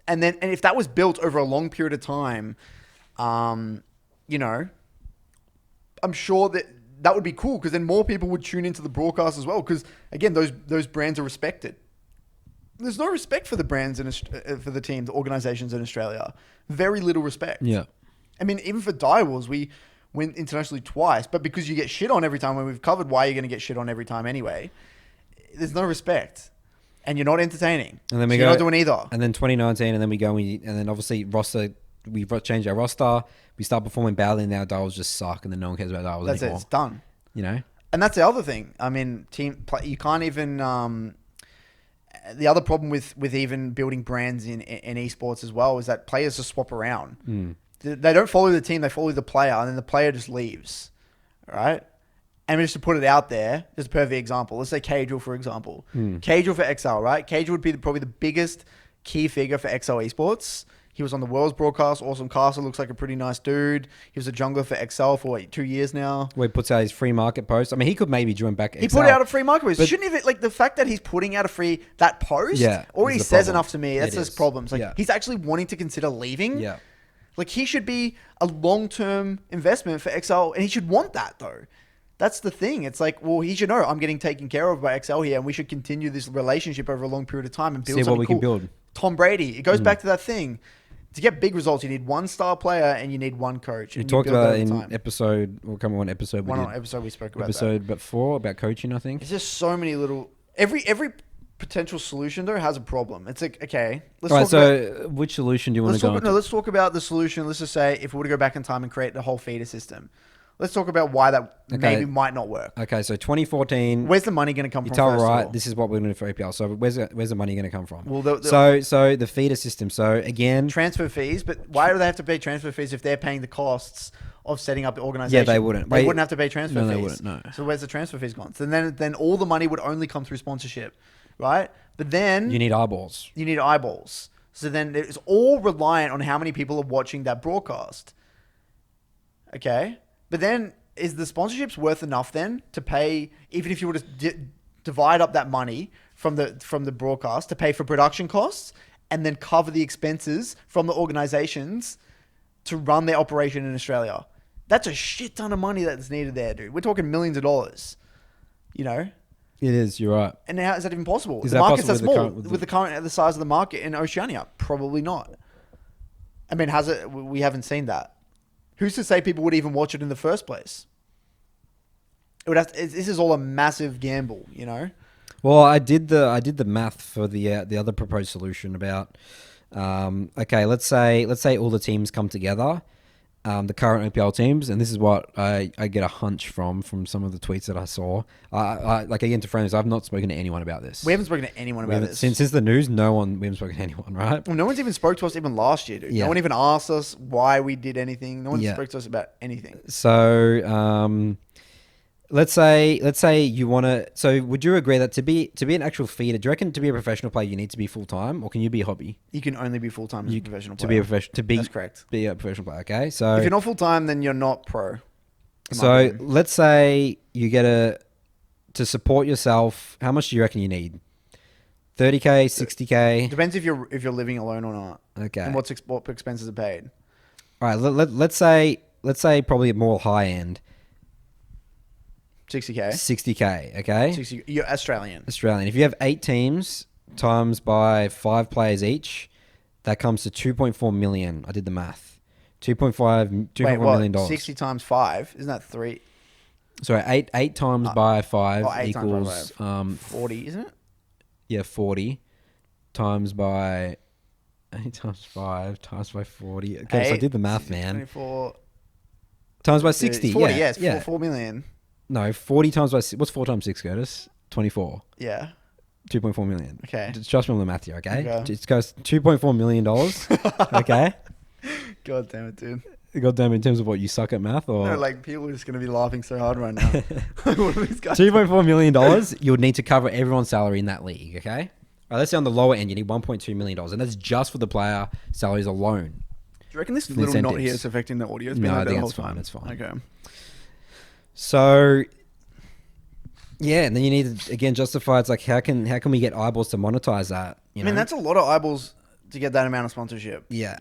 And if that was built over a long period of time, you know, I'm sure that would be cool because then more people would tune into the broadcast as well. Because again, those brands are respected. There's no respect for the brands for the teams, the organizations in Australia. Very little respect. Yeah. I mean, even for Die Wars, we went internationally twice, but because you get shit on every time, when we've covered why you're going to get shit on every time anyway, there's no respect. And you're not entertaining. And then you're not doing either. And then 2019, and then and then obviously we changed our roster. We start performing badly, and now dials just suck, and then no one cares about dials anymore. That's it. It's done. You know? And that's the other thing. I mean, you can't even... the other problem with even building brands in esports as well is that players just swap around. They don't follow the team, they follow the player, and then the player just leaves. Right? And just to put it out there, just a perfect example. Let's say Cagel, for example. Cagel for XL, right? Cagel would be probably the biggest key figure for XL Esports. He was on the World's broadcast. Awesome Castle, looks like a pretty nice dude. He was a jungler for XL for 2 years now. Where he puts out his free market post. I mean, he could maybe join back XL. He put out a free market post. Shouldn't even, like, the fact that he's putting out that post already says enough to me. That's just problems. Like, he's actually wanting to consider leaving. Yeah. Like, he should be a long-term investment for XL, and he should want that, though. That's the thing. It's like, well, he should know I'm getting taken care of by XL here, and we should continue this relationship over a long period of time and build something cool. Can build. Tom Brady. It goes back to that thing. To get big results, you need one star player and you need one coach. You talked about it in episode. We'll come on episode. Episode we spoke about episode, but 4 about coaching. I think it's just so many little. Every potential solution though has a problem. It's like, okay, let's talk about, which solution do you want to go into? No, let's talk about the solution. Let's just say if we were to go back in time and create the whole feeder system. Let's talk about why that maybe might not work. Okay, so 2014. Where's the money going to come from? You tell right, this is what we're going to do for OPL. So where's the money going to come from? Well, so the feeder system. So again, transfer fees. But why do they have to pay transfer fees if they're paying the costs of setting up the organization? Yeah, they wouldn't. They wouldn't have to pay transfer fees. No, they wouldn't. No. So where's the transfer fees gone? So then all the money would only come through sponsorship, right? But then you need eyeballs. So then it's all reliant on how many people are watching that broadcast. Okay, but then. Is the sponsorships worth enough then to pay, even if you were to divide up that money from the broadcast to pay for production costs and then cover the expenses from the organizations to run their operation in Australia? That's a shit ton of money that's needed there, dude. We're talking millions of dollars, you know? It is, you're right. And how is that even possible? Is the market's that small. With the size of the market in Oceania? Probably not. I mean, we haven't seen that. Who's to say people would even watch it in the first place? This is all a massive gamble, you know. Well, I did the math for the other proposed solution about. Okay, let's say all the teams come together, the current OPL teams, and this is what I get a hunch from some of the tweets that I saw. Like again to friends, I've not spoken to anyone about this. We haven't spoken to anyone about this since the news. We haven't spoken to anyone, right? Well, no one's even spoke to us even last year, dude. Yeah. No one even asked us why we did anything. No one Yeah. spoke to us about anything. So let's say you want to. So would you agree that to be an actual feeder, do you reckon to be a professional player you need to be full time, or can you be a hobby? You can only be full time as a professional player. To be a professional, That's correct. Be a professional player. Okay, so if you're not full time, then you're not pro. So let's say you get to support yourself. How much do you reckon you need? 30K, 60K. Depends if you're living alone or not. Okay. And what expenses are paid. All right. Let's say probably more high end. 60K. 60K. Okay. 60. You're Australian. If you have 8 teams times by 5 players each, that comes to 2.4 million. I did the math. 2.4 million dollars. 60 times 5, isn't that 3? Sorry, 8 times by 5 8 equals times by 40, isn't it? Yeah, 40 times by 8 times 5 times by 40. Okay, so I did the math, man. 24 times by 60. 40, yeah, yes, 4 million. No, 40 times by what's 4 times 6, Curtis? 24. Yeah. 2.4 million. Okay. Just trust me on the math here, okay? Okay. It goes $2.4 million. Okay. God damn it, dude. God damn it, in terms of what, you suck at math, or? No, like people are just going to be laughing so hard right now. What are these guys $2.4 million, you would need to cover everyone's salary in that league, okay? All right, let's say on the lower end, you need $1.2 million, and that's just for the player salaries alone. Do you reckon this little knot here is affecting the audio? No, I think it's fine. It's fine. Okay. So, yeah, and then you need to, again, justify, it's like, how can we get eyeballs to monetize that? I mean, that's a lot of eyeballs to get that amount of sponsorship. Yeah.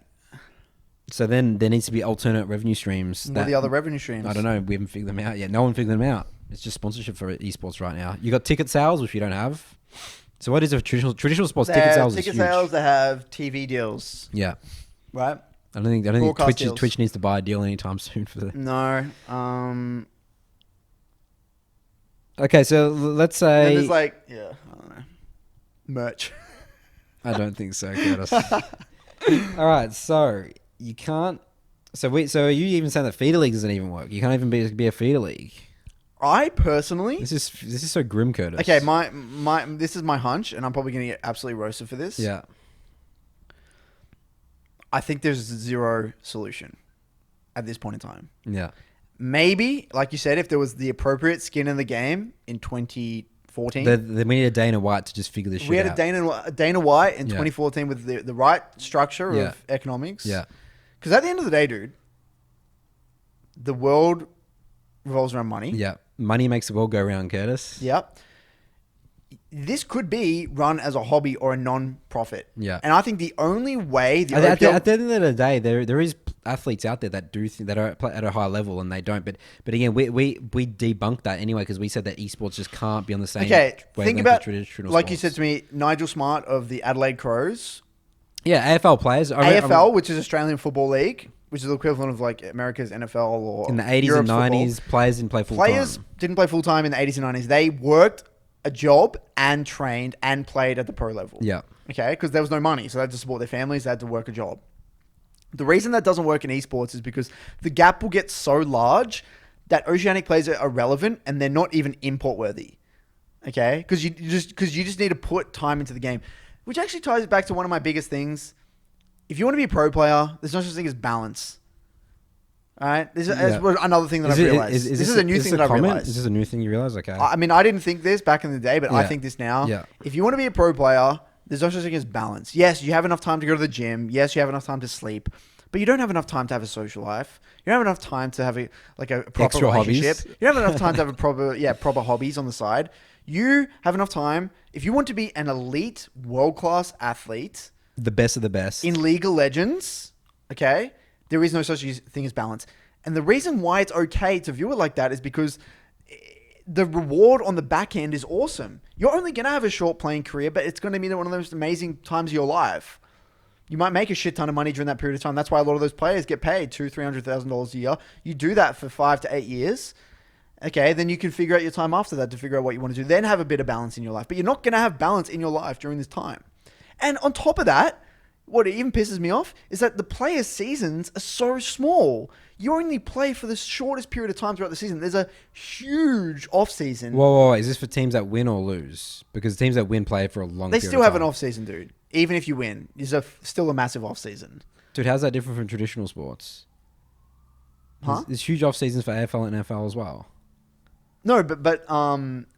So then there needs to be alternate revenue streams. What are the other revenue streams? I don't know. We haven't figured them out yet. No one figured them out. It's just sponsorship for esports right now. You got ticket sales, which you don't have. So what is a traditional sports ticket sales? Ticket sales. They have TV deals. Yeah. Right. I don't think Twitch needs to buy a deal anytime soon for the. No. Okay, so let's say. And there's like, I don't know, merch. I don't think so, Curtis. All right, so you can't. So are you even saying that feeder league doesn't even work? You can't even be a feeder league. I personally. This is so grim, Curtis. Okay, this is my hunch, and I'm probably going to get absolutely roasted for this. Yeah. I think there's zero solution at this point in time. Yeah. Maybe, like you said, if there was the appropriate skin in the game in 2014. We need a Dana White to just figure this shit out. We had a Dana White in 2014 with the right structure of economics. Yeah. Because at the end of the day, dude, the world revolves around money. Yeah. Money makes the world go round, Curtis. Yep. This could be run as a hobby or a non-profit. Yeah. And I think the only way... At the end of the day, there is athletes out there that that are at a high level and they don't. But again, we debunked that anyway because we said that esports just can't be on the same think about, traditional like sports. you said to me, Nigel Smart of the Adelaide Crows. Yeah, AFL players. AFL, which is Australian Football League, which is the equivalent of like America's NFL or in the 80s Europe's and 90s, football. players didn't play full-time. Players didn't play full-time in the 80s and 90s. They worked a job and trained and played at the pro level. Yeah. Okay, because there was no money, so they had to support their families. They had to work a job. The reason that doesn't work in esports is because the gap will get so large that Oceanic players are irrelevant and they're not even import worthy. Okay, because you just need to put time into the game, which actually ties back to one of my biggest things. If you want to be a pro player, there's no such thing as balance. All right, this is another thing that I've realized. This is a new thing that I've realized. Is this a new thing you realize? Okay. I mean, I didn't think this back in the day, but I think this now. Yeah. If you want to be a pro player, there's no such thing as balance. Yes, you have enough time to go to the gym. Yes, you have enough time to sleep, but you don't have enough time to have a social life. You don't have enough time to have a proper extra relationship. Hobbies. You don't have enough time to have proper hobbies on the side. You have enough time if you want to be an elite, world-class athlete, the best of the best in League of Legends. Okay, there is no such thing as balance. And the reason why it's okay to view it like that is because the reward on the back end is awesome. You're only going to have a short playing career, but it's going to be one of the most amazing times of your life. You might make a shit ton of money during that period of time. That's why a lot of those players get paid $200,000-$300,000 a year. You do that for 5 to 8 years. Okay, then you can figure out your time after that to figure out what you want to do. Then have a bit of balance in your life. But you're not going to have balance in your life during this time. And on top of that, what even pisses me off is that the players' seasons are so small. you only play for the shortest period of time throughout the season. There's a huge off season. Whoa, is this for teams that win or lose? Because teams that win play for a long They period still of have time. an off season, dude. Even if you win, there's still a massive off season. Dude, how's that different from traditional sports? Huh? There's huge off seasons for AFL and NFL as well. No, but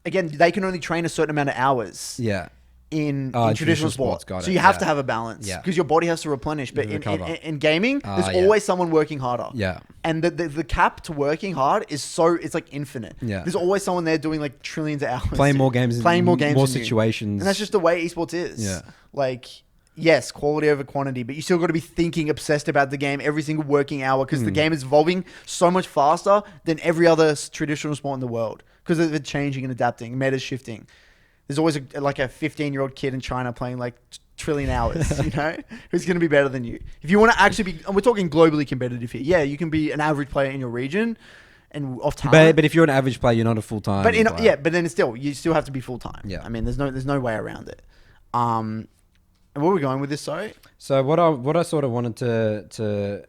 again, they can only train a certain amount of hours. Yeah. In traditional sports. Got it. So you have to have a balance because your body has to replenish. But in gaming, there's always someone working harder. Yeah. And the cap to working hard is it's like infinite. Yeah. There's always someone there doing like trillions of hours. Playing more games. More situations. And that's just the way esports is. Yeah. Like, yes, quality over quantity, but you still got to be thinking, obsessed about the game every single working hour because the game is evolving so much faster than every other traditional sport in the world because of it changing and adapting, meta's shifting. There's always a 15-year-old kid in China playing like trillion hours, you know, who's going to be better than you. If you want to actually be, and we're talking globally competitive here. Yeah, you can be an average player in your region and off talent. But if you're an average player, you're not a full-time But player. but then you still have to be full-time. Yeah. I mean, there's no way around it. And where are we going with this, sorry? So what I sort of wanted to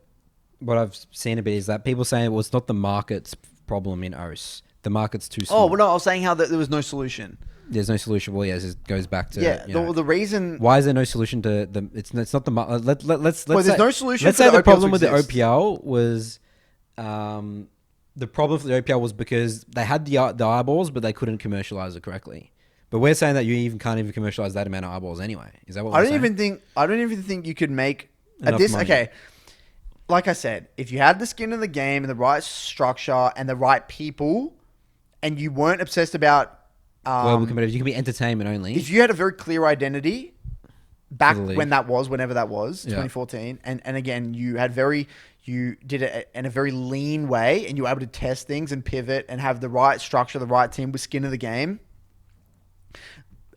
what I've seen a bit is that people saying, well, it's not the market's problem in OS. The market's too small. Oh, well, no, I was saying how there was no solution. There's no solution. Well, yes, it goes back to the reason. Why is there no solution to the? It's not the. Let's there's say, no solution. Let's for say the OPL problem with to the exist. OPL was, the problem for the OPL was because they had the eyeballs, but they couldn't commercialize it correctly. But we're saying that you can't even commercialize that amount of eyeballs anyway. Is that what we're saying? I don't even think you could make Enough at this. money. Okay, like I said, if you had the skin in the game and the right structure and the right people, and you weren't obsessed about. Global competitive. You can be entertainment only. If you had a very clear identity back For the league. whenever that was, 2014, and again, you did it in a very lean way, and you were able to test things and pivot and have the right structure, the right team with skin in the game,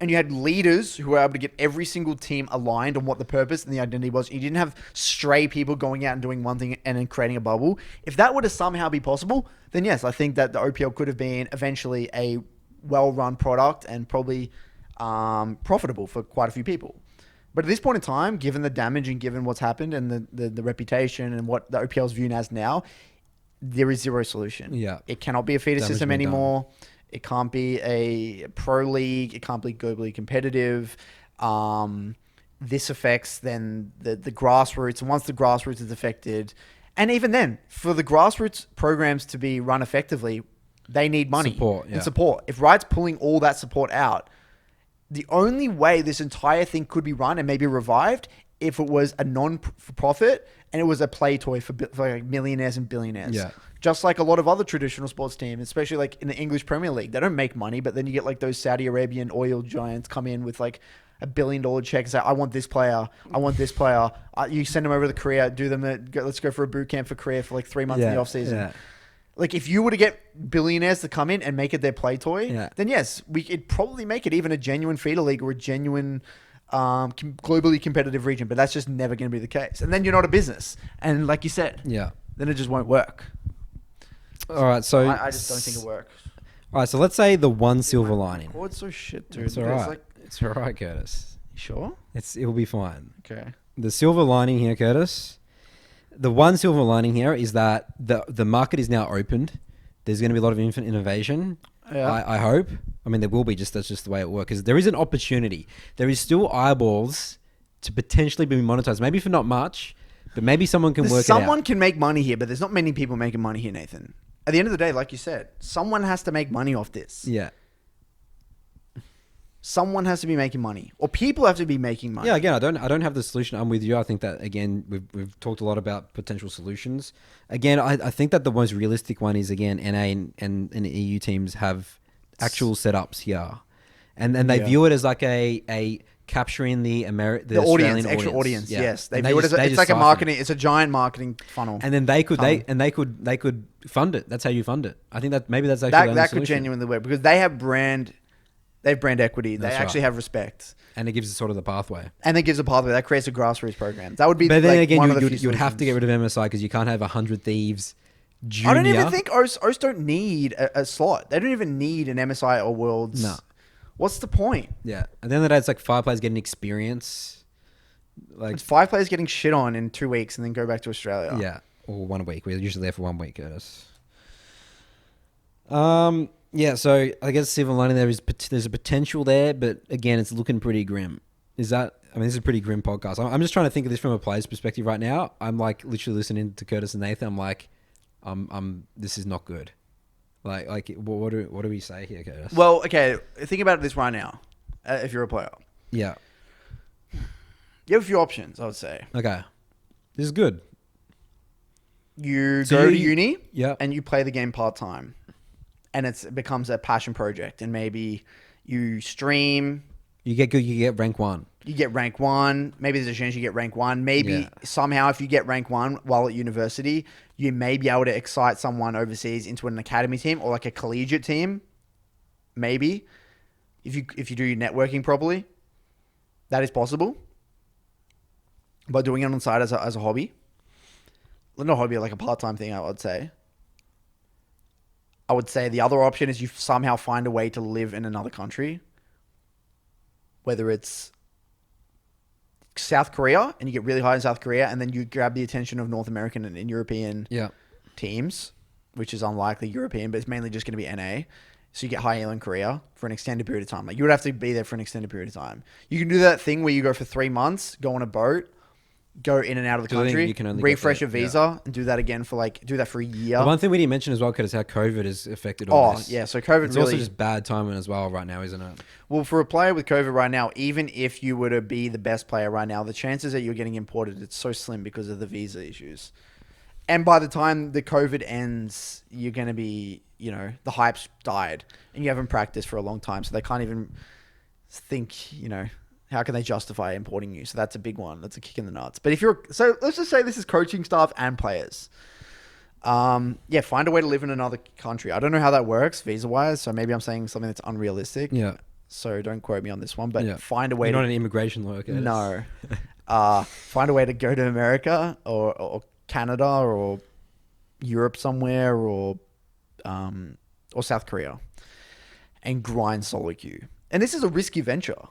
and you had leaders who were able to get every single team aligned on what the purpose and the identity was. You didn't have stray people going out and doing one thing and then creating a bubble. If that were to somehow be possible, then yes, I think that the OPL could have been eventually a well-run product and probably profitable for quite a few people. But at this point in time, given the damage and given what's happened and the reputation and what the OPL is viewed as now, there is zero solution. Yeah. It cannot be a feeder Damage system been done. anymore. It can't be a pro league. It can't be globally competitive. This affects then the grassroots. And once the grassroots is affected, and even then, for the grassroots programs to be run effectively, they need money and support. If Riot's pulling all that support out, the only way this entire thing could be run and maybe revived if it was a non-for-profit and it was a play toy for like millionaires and billionaires. Yeah. Just like a lot of other traditional sports teams, especially like in the English Premier League, they don't make money, but then you get like those Saudi Arabian oil giants come in with like $1 billion check and say, I want this player. I want this player. You send them over to Korea, let's go for a boot camp for Korea for like 3 months in the off season. Yeah. Like if you were to get billionaires to come in and make it their play toy, then yes, we could probably make it even a genuine feeder league or a genuine globally competitive region, but that's just never going to be the case. And then you're not a business. And like you said, then it just won't work. All right, so I just don't think it works. All right, so let's say the one silver lining. Oh, it's so shit, dude. It's all right. It's all right, Curtis. You sure? It'll be fine. Okay. The silver lining here, Curtis. The one silver lining here is that the market is now opened. There's going to be a lot of innovation. Yeah. I hope. I mean, there will be. That's just the way it works. Because there is an opportunity. There is still eyeballs to potentially be monetized. Maybe for not much, but maybe someone can work it out. Someone can make money here, but there's not many people making money here, Nathan. At the end of the day, like you said, someone has to make money off this. Yeah. Someone has to be making money, or people have to be making money. Yeah, again, I don't have the solution. I'm with you. I think that again, we've talked a lot about potential solutions. Again, I think that the most realistic one is again, NA and EU teams have actual setups here, and they view it as like a capturing the Australian extra audience. Yeah. Yes, they view it as it's like a marketing. It's a giant marketing funnel. And then they could fund it. That's how you fund it. I think that maybe that's actually that could genuinely work because they have brand. They have brand equity. They actually have respect. And it gives us sort of the pathway. And it gives a pathway. That creates a grassroots program. That would be. But then again, one of the you'd have to get rid of MSI because you can't have 100 Thieves Junior. I don't even think OS don't need a slot. They don't even need an MSI or Worlds. No. What's the point? Yeah. And then it's like 5 players getting experience. It's 5 players getting shit on in 2 weeks and then go back to Australia. Yeah. or 1 week. We're usually there for 1 week, Curtis. Yeah, so I guess silver lining there is there's a potential there, but again, it's looking pretty grim. Is that? I mean, this is a pretty grim podcast. I'm just trying to think of this from a player's perspective right now. I'm like literally listening to Curtis and Nathan. I'm like, this is not good. Like, what do we say here, Curtis? Well, okay, think about this right now. If you're a player, yeah, you have a few options. I would say. Okay, this is good. You go to uni, yeah, and you play the game part time, and it becomes a passion project. And maybe you stream. You get good. You get rank 1. You get rank 1. Maybe there's a chance you get rank 1. Maybe somehow if you get rank 1 while at university, you may be able to excite someone overseas into an academy team or like a collegiate team. Maybe. If you do your networking properly. That is possible. By doing it on the side as a hobby. Not a hobby, like a part-time thing, I would say. I would say the other option is you somehow find a way to live in another country. Whether it's South Korea and you get really high in South Korea and then you grab the attention of North American and European teams, which is unlikely European, but it's mainly just going to be NA. So you get high in Korea for an extended period of time. Like you would have to be there for an extended period of time. You can do that thing where you go for 3 months, go on a boat, go in and out of the country, you can only refresh a visa, and do that again for do that for a year. The one thing we didn't mention as well, Curtis, is how COVID has affected all this. Yeah. So COVID it's also just bad timing as well right now, isn't it? Well, for a player with COVID right now, even if you were to be the best player right now, the chances that you're getting imported, it's so slim because of the visa issues. And by the time the COVID ends, you're going to be, the hype's died and you haven't practiced for a long time. So they can't even think, how can they justify importing you? So that's a big one. That's a kick in the nuts. But so let's just say this is coaching staff and players. Find a way to live in another country. I don't know how that works visa-wise. So maybe I'm saying something that's unrealistic. Yeah. So don't quote me on this one, but find a way. You're not an immigration lawyer, Curtis. No. Find a way to go to America or Canada or Europe somewhere or South Korea and grind solo queue. And this is a risky venture.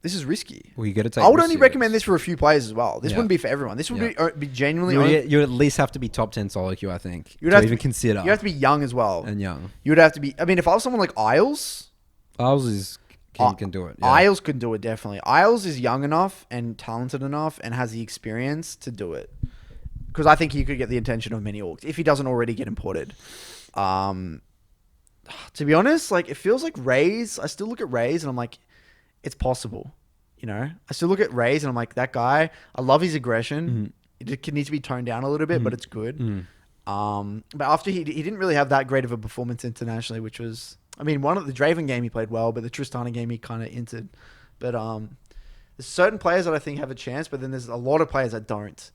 This is risky. Well, you got to take. I would only recommend this for a few players as well. This wouldn't be for everyone. This would be genuinely. You at least have to be top 10 solo queue, I think. You'd have to even consider. You have to be young as well. And young. You would have to be. I mean, if I was someone like Isles can do it. Yeah. Isles could do it definitely. Isles is young enough and talented enough and has the experience to do it. Because I think he could get the attention of many orgs if he doesn't already get imported. To be honest, it feels like Raze. I still look at Raze and I'm like, it's possible. I still look at Raze and I'm like, that guy, I love his aggression. Mm-hmm. It needs to be toned down a little bit, but it's good. Mm-hmm. But after he didn't really have that great of a performance internationally, which was, one of the Draven game he played well, but the Tristana game he kind of entered. But there's certain players that I think have a chance, but then there's a lot of players that don't.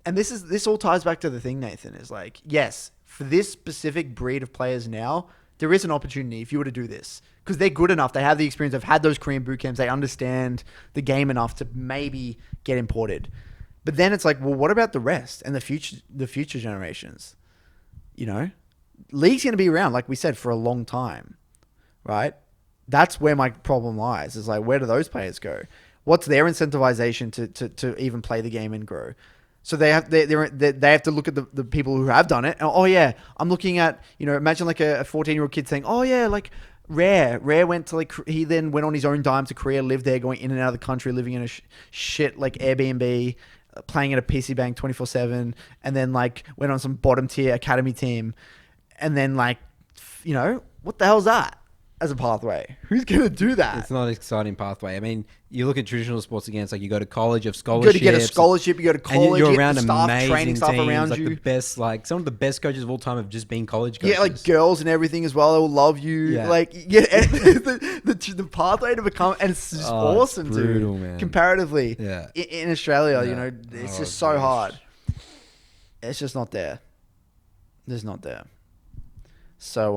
And this all ties back to the thing, Nathan, is like, yes, for this specific breed of players now, there is an opportunity if you were to do this. Because they're good enough. They have the experience. They've had those Korean boot camps. They understand the game enough to maybe get imported. But then it's like, well, what about the rest and the future generations? League's going to be around, like we said, for a long time, right? That's where my problem lies. Is like, where do those players go? What's their incentivization to even play the game and grow? So they have to look at the people who have done it. And, I'm looking at, imagine like a 14-year-old kid saying, Rare went to he then went on his own dime to Korea, lived there, going in and out of the country, living in a shit like Airbnb, playing at a PC bank 24/7, and then went on some bottom tier academy team, and then what the hell's that as a pathway? Who's going to do that? It's not an exciting pathway. You look at traditional sports again. It's like you go to college, you have scholarships. You go to get a scholarship. You go to college. You're around amazing training staff teams, around you. The best, some of the best coaches of all time have just been college coaches. Yeah, girls and everything as well. They will love you. Yeah. The pathway to become, and it's just awesome, it's brutal, dude. Man. Comparatively, in Australia, it's just so gosh. hard. It's just not there. It's not there. So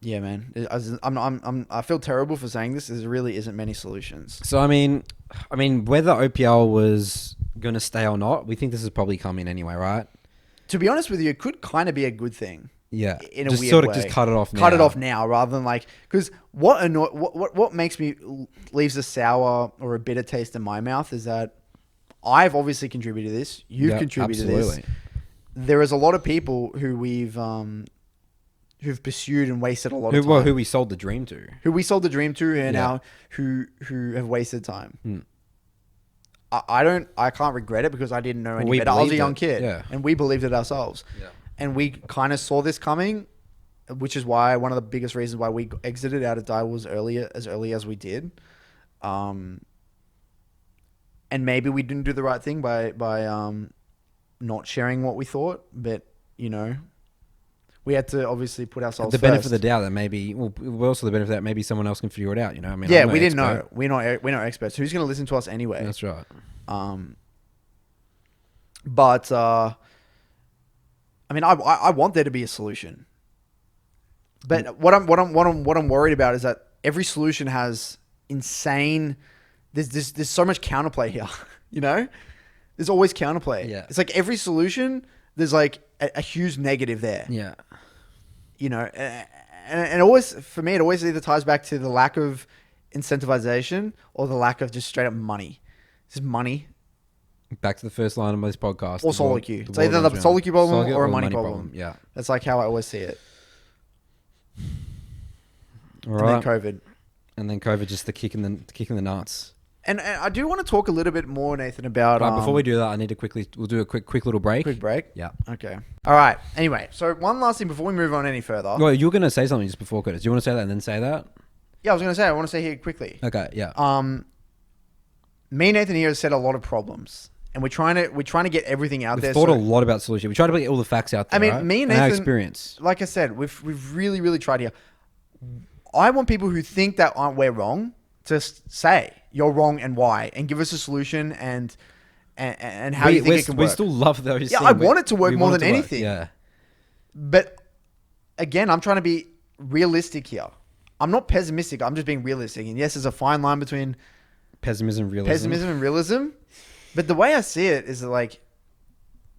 man, I feel terrible for saying this. There really isn't many solutions. So whether OPL was going to stay or not, we think this is probably coming anyway, right? To be honest with you, it could kind of be a good thing. Yeah, in a just weird sort of way. just cut it off now. Cut it off now rather than because what makes me leaves a sour or a bitter taste in my mouth is that I've obviously contributed to this. You've contributed to this. There is a lot of people who who've pursued and wasted a lot of time. Well, who we sold the dream to. Who we sold the dream to, and now who have wasted time. I can't regret it because I didn't know any better. I was a young kid, and we believed it ourselves. Yeah. And we kind of saw this coming, which is why one of the biggest reasons why we exited out of Daiwa as early as we did. And maybe we didn't do the right thing by not sharing what we thought, but we had to obviously put ourselves the benefit of the doubt that maybe, also the benefit that maybe someone else can figure it out. I mean, yeah, we didn't know. We're not experts. Who's going to listen to us anyway? That's right. But I mean, I want there to be a solution. But what I'm worried about is that every solution has insane. There's so much counterplay here. There's always counterplay. Yeah. It's like every solution, there's like a huge negative there. Yeah. And always, for me, it always either ties back to the lack of incentivization or the lack of just straight up money. It's just money. Back to the first line of this podcast. Or solo queue. It's either the solo queue problem or a money problem. Yeah. That's like how I always see it. All right. And then COVID. And then COVID, just the kick in the nuts. And I do want to talk a little bit more, Nathan, about... Right, before we do that, I need to we'll do a quick little break. Quick break? Yeah. Okay. All right. Anyway, so one last thing before we move on any further. Well, you were going to say something just before, Curtis. Do you want to say that and then say that? Yeah, I was going to say, I want to say here quickly. Okay, yeah. Me and Nathan here have said a lot of problems. And we're trying to get everything out there. We've thought a lot about solution. We try to get all the facts out there. I mean, right? Me and Nathan, our experience. Like I said, we've really, really tried here. I want people who think that we're wrong to say you're wrong and why, and give us a solution and how you think it can work. We still love those. Yeah, I want it to work more than anything. Yeah. But again, I'm trying to be realistic here. I'm not pessimistic. I'm just being realistic. And yes, there's a fine line between pessimism and realism. But the way I see it is that, like,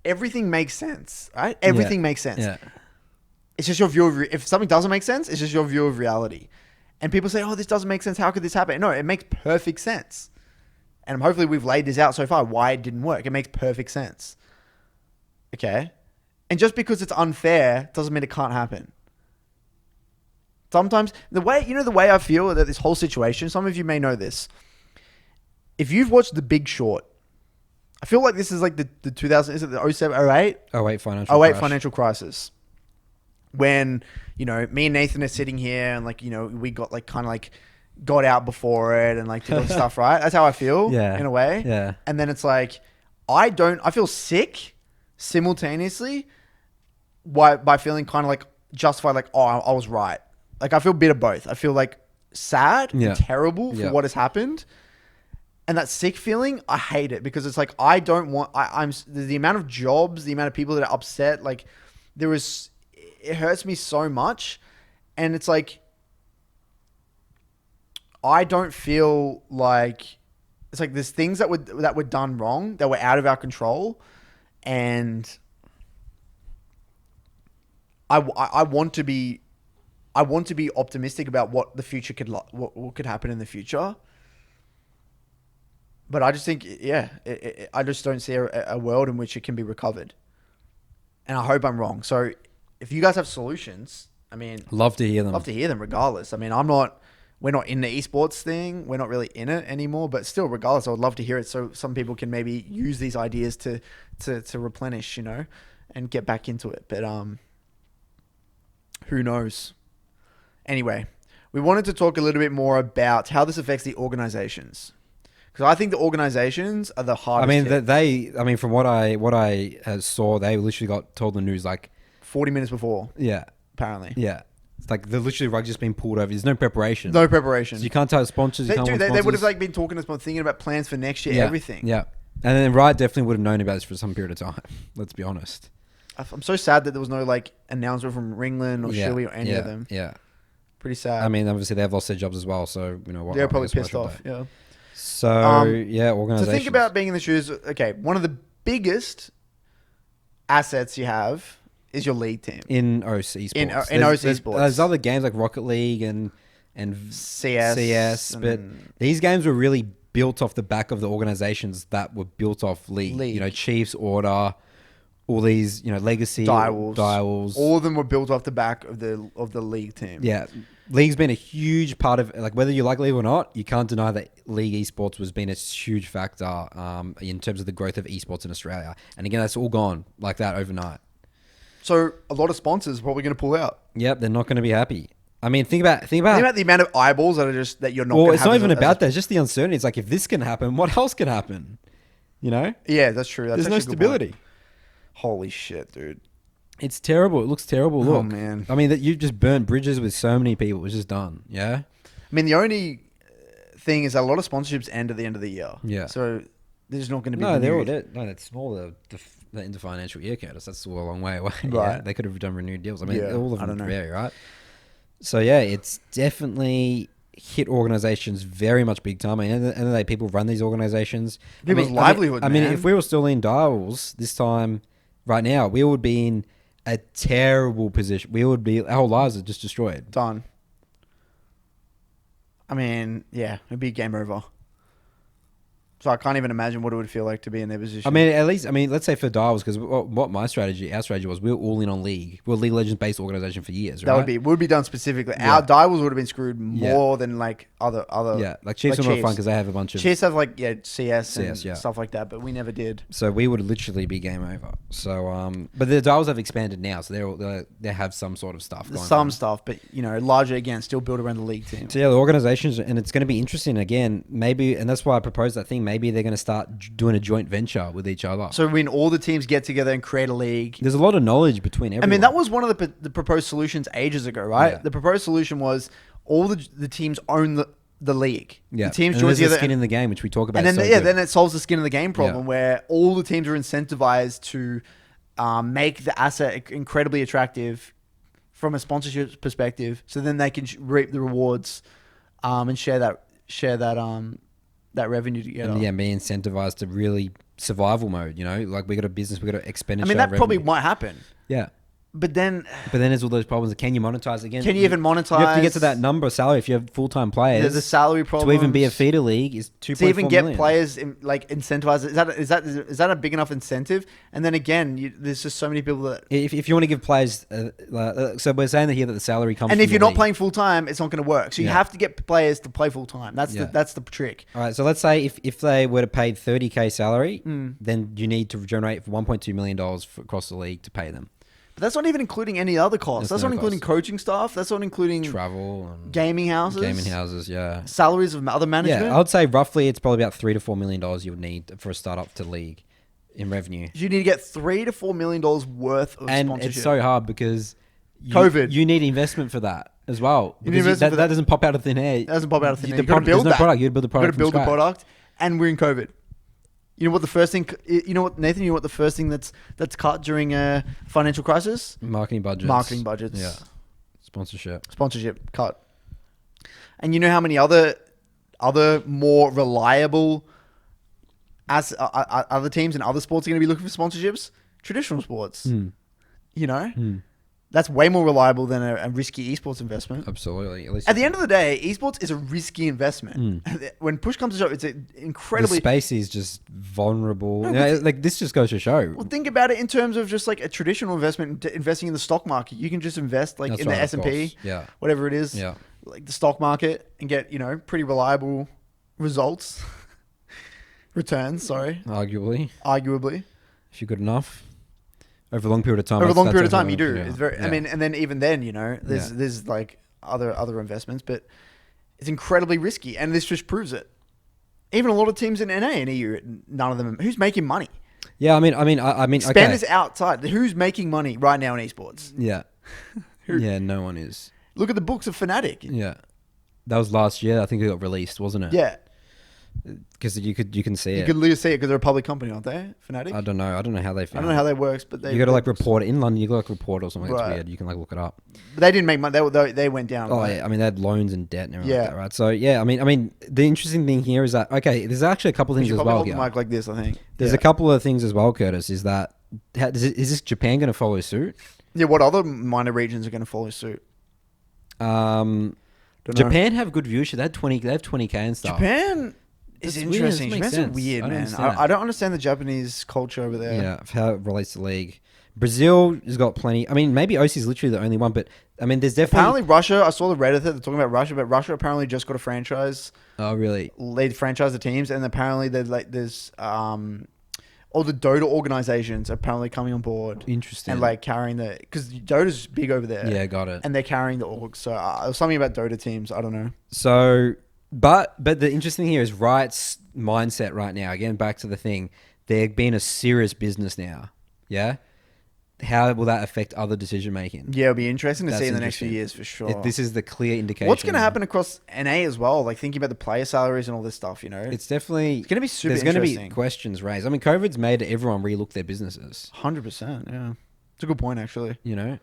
everything makes sense, right? Everything makes sense. Yeah. It's just your view of... If something doesn't make sense, it's just your view of reality. And people say, oh, this doesn't make sense. How could this happen? No, it makes perfect sense. And hopefully we've laid this out so far, why it didn't work. It makes perfect sense. Okay? And just because it's unfair doesn't mean it can't happen. Sometimes, the way I feel that this whole situation, some of you may know this. If you've watched The Big Short, I feel like this is like the 2000, is it the 07, 08? 08 financial crisis. When, me and Nathan are sitting here and like, we got like kind of like got out before it and like did all the stuff, right? That's how I feel in a way. Yeah. And then it's like, I feel sick simultaneously by feeling kind of like justified, like, oh, I was right. Like I feel a bit of both. I feel like sad and terrible for what has happened. And that sick feeling, I hate it because it's like, I don't want, I'm the amount of jobs, the amount of people that are upset, like it hurts me so much. And it's like, I don't feel like, it's like there's things that were done wrong, that were out of our control. And I want to be optimistic about what the future what could happen in the future. But I just think, I just don't see a world in which it can be recovered. And I hope I'm wrong. So if you guys have solutions, I mean... Love to hear them. Love to hear them regardless. I mean, we're not in the esports thing. We're not really in it anymore. But still, regardless, I would love to hear it so some people can maybe use these ideas to replenish, and get back into it. But who knows? Anyway, we wanted to talk a little bit more about how this affects the organizations. Because I think the organizations are the hardest. I mean, from what I saw, they literally got told the news like 40 minutes before. Yeah, apparently. Yeah, it's like the literally rug just been pulled over. There's no preparation. No preparation. So you can't tell the sponsors. They would have like been talking to us, thinking about plans for next year, everything. Yeah, and then Riot definitely would have known about this for some period of time. Let's be honest. I'm so sad that there was no like announcement from Ringland or Shui or any of them. Yeah, pretty sad. I mean, obviously they've lost their jobs as well, so what? They're probably pissed off. Yeah. So, organizations. To think about being in the shoes, okay, one of the biggest assets you have is your league team. In OC Esports. In OC Esports. There's other games like Rocket League and CS. But these games were really built off the back of the organizations that were built off league. You know, Chiefs, Order, all these, you know, Legacy, Direwolves. All of them were built off the back of the league team. Yeah. League's been a huge part of, like, whether you like League or not, you can't deny that League Esports has been a huge factor in terms of the growth of esports in Australia. And again, that's all gone like that overnight. So a lot of sponsors are probably going to pull out. Yep, they're not going to be happy. I mean, think about the amount of eyeballs that you're not. Well, it's not even about that. It's just the uncertainty. It's like, if this can happen, what else can happen? You know? Yeah, that's true. There's no stability. Holy shit, dude. It's terrible. It looks terrible. Look. Oh, man. I mean, that you just burnt bridges with so many people. It's just done. Yeah? I mean, the only thing is that a lot of sponsorships end at the end of the year. Yeah. So there's not going to be... No, it's more the into financial year, Curtis. That's still a long way away. Right. Yeah? They could have done renewed deals. I mean, all of them vary, right? So, yeah, it's definitely hit organizations very much big time. I mean, at the end of the day, people run these organizations. People's livelihood, I mean, if we were still in Direwolves this time... Right now, we would be in a terrible position. Our whole lives are just destroyed. Done. I mean, yeah, it'd be game over. So I can't even imagine what it would feel like to be in their position. I mean, let's say for Dials, because what our strategy was, we were all in on League. We're a League Legends based organization for years, right? That would be done specifically. Our Dials would have been screwed more than like other. Yeah, like Chiefs are more fun because they have a bunch of... Chiefs have like CS and stuff like that, but we never did. So we would literally be game over. So, but the Dials have expanded now, so they have some sort of stuff going on. Stuff, but you know, larger again, still built around the League team. So yeah, the organizations, and it's going to be interesting again, maybe, and that's why I proposed that thing, maybe they're going to start doing a joint venture with each other. So when all the teams get together and create a league, there's a lot of knowledge between everyone. I mean, that was one of the proposed solutions ages ago, right? Yeah. The proposed solution was all the teams own the league. Yeah, the teams and join there's together, a skin in the game, which we talk about. And then then it solves the skin in the game problem, where all the teams are incentivized to make the asset incredibly attractive from a sponsorship perspective, so then they can reap the rewards and share that revenue together. And be incentivized to really survival mode, you know? Like, we got a business, we got to expenditure. I mean, that probably might happen. Yeah. But then there's all those problems. Can you monetize again? Can you even monetize? You have to get to that number of salary if you have full-time players. There's a salary problem. To even be a feeder league is 2.4 to even get million. players incentivized. Is that a big enough incentive? And then again, there's just so many people that... If you want to give players... so we're saying here that the salary comes and from if you're the not league. playing full-time, it's not going to work. So you have to get players to play full-time. That's the trick. All right, so let's say if they were to pay 30K salary, then you need to generate $1.2 million across the league to pay them. But that's not even including any other costs. That's not including coaching staff. That's not including travel, and gaming houses. Yeah. Salaries of other management. Yeah, I would say roughly it's probably about $3 to $4 million you would need for a startup to league in revenue. You need to get $3 to $4 million worth of and sponsorship. It's so hard because COVID. You need investment for that as well. That doesn't pop out of thin air. That doesn't pop out of thin air. You've got to build that. Product. You got to build the product. You've got to build the product, and we're in COVID. You know what the first thing? You know what, Nathan? You know what the first thing that's cut during a financial crisis? Marketing budgets. Yeah. Sponsorship cut. And you know how many other more reliable other teams and other sports are going to be looking for sponsorships? Traditional sports. You know. That's way more reliable than a risky esports investment. Absolutely. At the end of the day, esports is a risky investment. When push comes to shove, it's incredibly... The space is just vulnerable. Like, this just goes to show. Well, think about it in terms of just like a traditional investment, investing in the stock market. You can just invest like in the S&P, whatever it is, like the stock market, and get, pretty reliable results. Returns, sorry. Arguably. If you're good enough. Over a long period of time. Over a long period of time, you do. Yeah. It's very. I mean, and then even then, there's like other investments, but it's incredibly risky, and this just proves it. Even a lot of teams in NA and EU, none of them. Who's making money? Yeah, I mean, Span is outside. Who's making money right now in esports? Yeah. Yeah, no one is. Look at the books of Fnatic. Yeah, that was last year. I think it got released, wasn't it? Yeah. Because you can see it. You could literally see it because they're a public company, aren't they? Fnatic. I don't know how they. I don't know how that works, but you got to like report it in London. You got to report it or something. Right. It's weird. You can like look it up. But they didn't make money. They went down. Oh yeah, I mean they had loans and debt and everything like that, right? So yeah, I mean the interesting thing here is that there's actually a couple of things as well. Hold the mic like this, I think. There's a couple of things as well, Curtis. Is that is this Japan going to follow suit? Yeah. What other minor regions are going to follow suit? Japan have good viewership. They have 20K and stuff. Japan. It's That's weird, interesting. this makes Japan's sense. weird, I don't man. understand I don't understand the Japanese culture over there. Yeah, of how it relates to league. Brazil has got plenty. I mean, maybe OC is literally the only one, but I mean, there's definitely. Apparently, Russia. I saw the Reddit they're talking about Russia, but Russia apparently just got a franchise. Oh, really? They franchise the teams, and apparently there's all the Dota organizations are apparently coming on board Interesting. and like carrying because Dota's big over there. Yeah, got it. And they're carrying the orgs. So something about Dota teams. I don't know. So, but the interesting thing here is Riot's mindset right now. Again, back to the thing, they're being a serious business now. Yeah. How will that affect other decision making? Yeah, it'll be interesting to That's see in the next few interesting. years for sure. This is the clear indication. What's going to happen across NA as well? Like thinking about the player salaries and all this stuff, you know? It's definitely It's going to be super There's going to interesting. be questions raised. I mean, COVID's made everyone relook their businesses. 100%, yeah. It's a good point, actually. You know,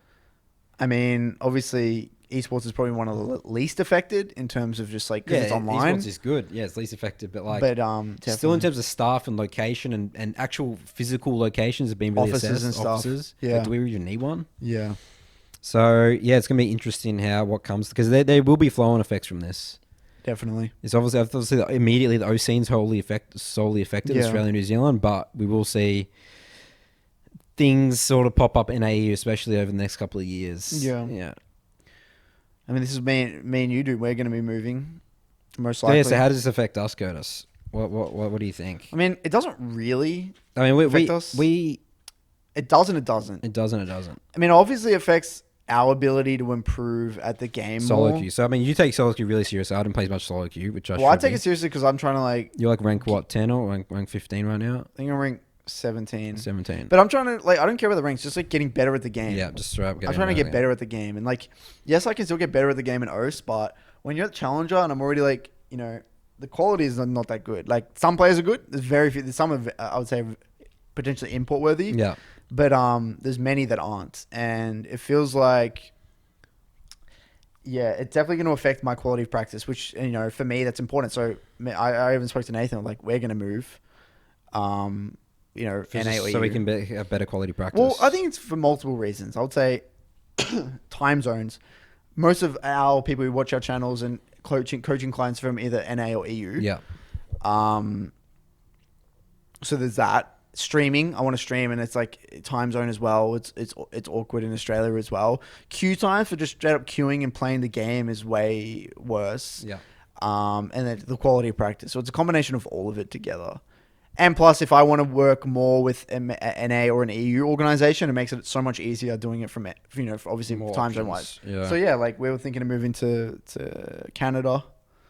I mean, obviously, esports is probably one of the least affected in terms of just like, because it's online. Esports is good. Yeah, it's least effective, but like, still definitely. in terms of staff and location and actual physical locations have been really Offices assessed. and stuff. Offices. Yeah. Like, do we even need one? Yeah. So yeah, it's gonna be interesting what comes because there will be flow-on effects from this. Definitely. It's obviously immediately the OC's solely affected Yeah. Australia and New Zealand, but we will see things sort of pop up in AU, especially over the next couple of years. Yeah. Yeah. I mean, this is me and you, dude. We're going to be moving, most So, likely. yeah. So how does this affect us, Curtis? What do you think? I mean, it doesn't really I mean, affect us. It doesn't. It doesn't. It doesn't. I mean, obviously, it affects our ability to improve at the game Solo more. queue. So I mean, you take solo queue really seriously. I didn't play as much solo queue, which I Well, I should take be. it seriously because I'm trying to like. You're like rank what 10 or rank 15 right now? I think I'm rank 17. 17. But I'm trying to like. I don't care about the ranks. Just like getting better at the game. Yeah, just straight up. I'm trying to get better at the game, and like, yes, I can still get better at the game in OS, but when you're at Challenger and I'm already like, you know, the quality is not that good. Like some players are good. There's very few. There's some of I would say potentially import worthy. Yeah. But there's many that aren't, and it feels like, yeah, it's definitely going to affect my quality of practice. Which you know, for me, that's important. So I even spoke to Nathan. Like, we're going to move. You know, NA or so we EU. can have better quality practice. Well, I think it's for multiple reasons. I would say time zones. Most of our people who watch our channels and coaching clients from either NA or EU. Yeah. So there's that. Streaming, I want to stream, and it's like time zone as well. It's awkward in Australia as well. Queue time for just straight up queuing and playing the game is way worse. Yeah. And then the quality of practice. So it's a combination of all of it together. And plus, if I want to work more with an NA or an EU organization, it makes it so much easier doing it from, you know, obviously More time zone options. wise. Yeah. So yeah, like we were thinking of moving to Canada.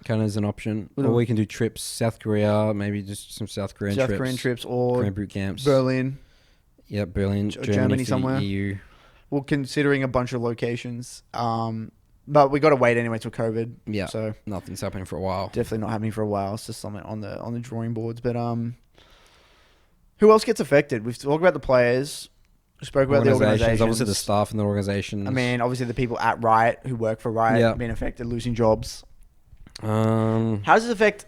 Canada's an option. Well, Or we can do trips, South Korea, maybe just some South Korean trips. South Korean trips or Korean boot camps. Berlin. Yeah, Berlin, Germany for somewhere. EU. Well, considering a bunch of locations. But we got to wait anyway till COVID. Yeah. So Nothing's happening for a while. definitely not happening for a while. It's just something on the drawing boards. But who else gets affected? We've talked about the players. We spoke about the organizations. Obviously the staff in the organizations. I mean, obviously the people at Riot who work for Riot Yeah. being affected, losing jobs. Fortress How does this affect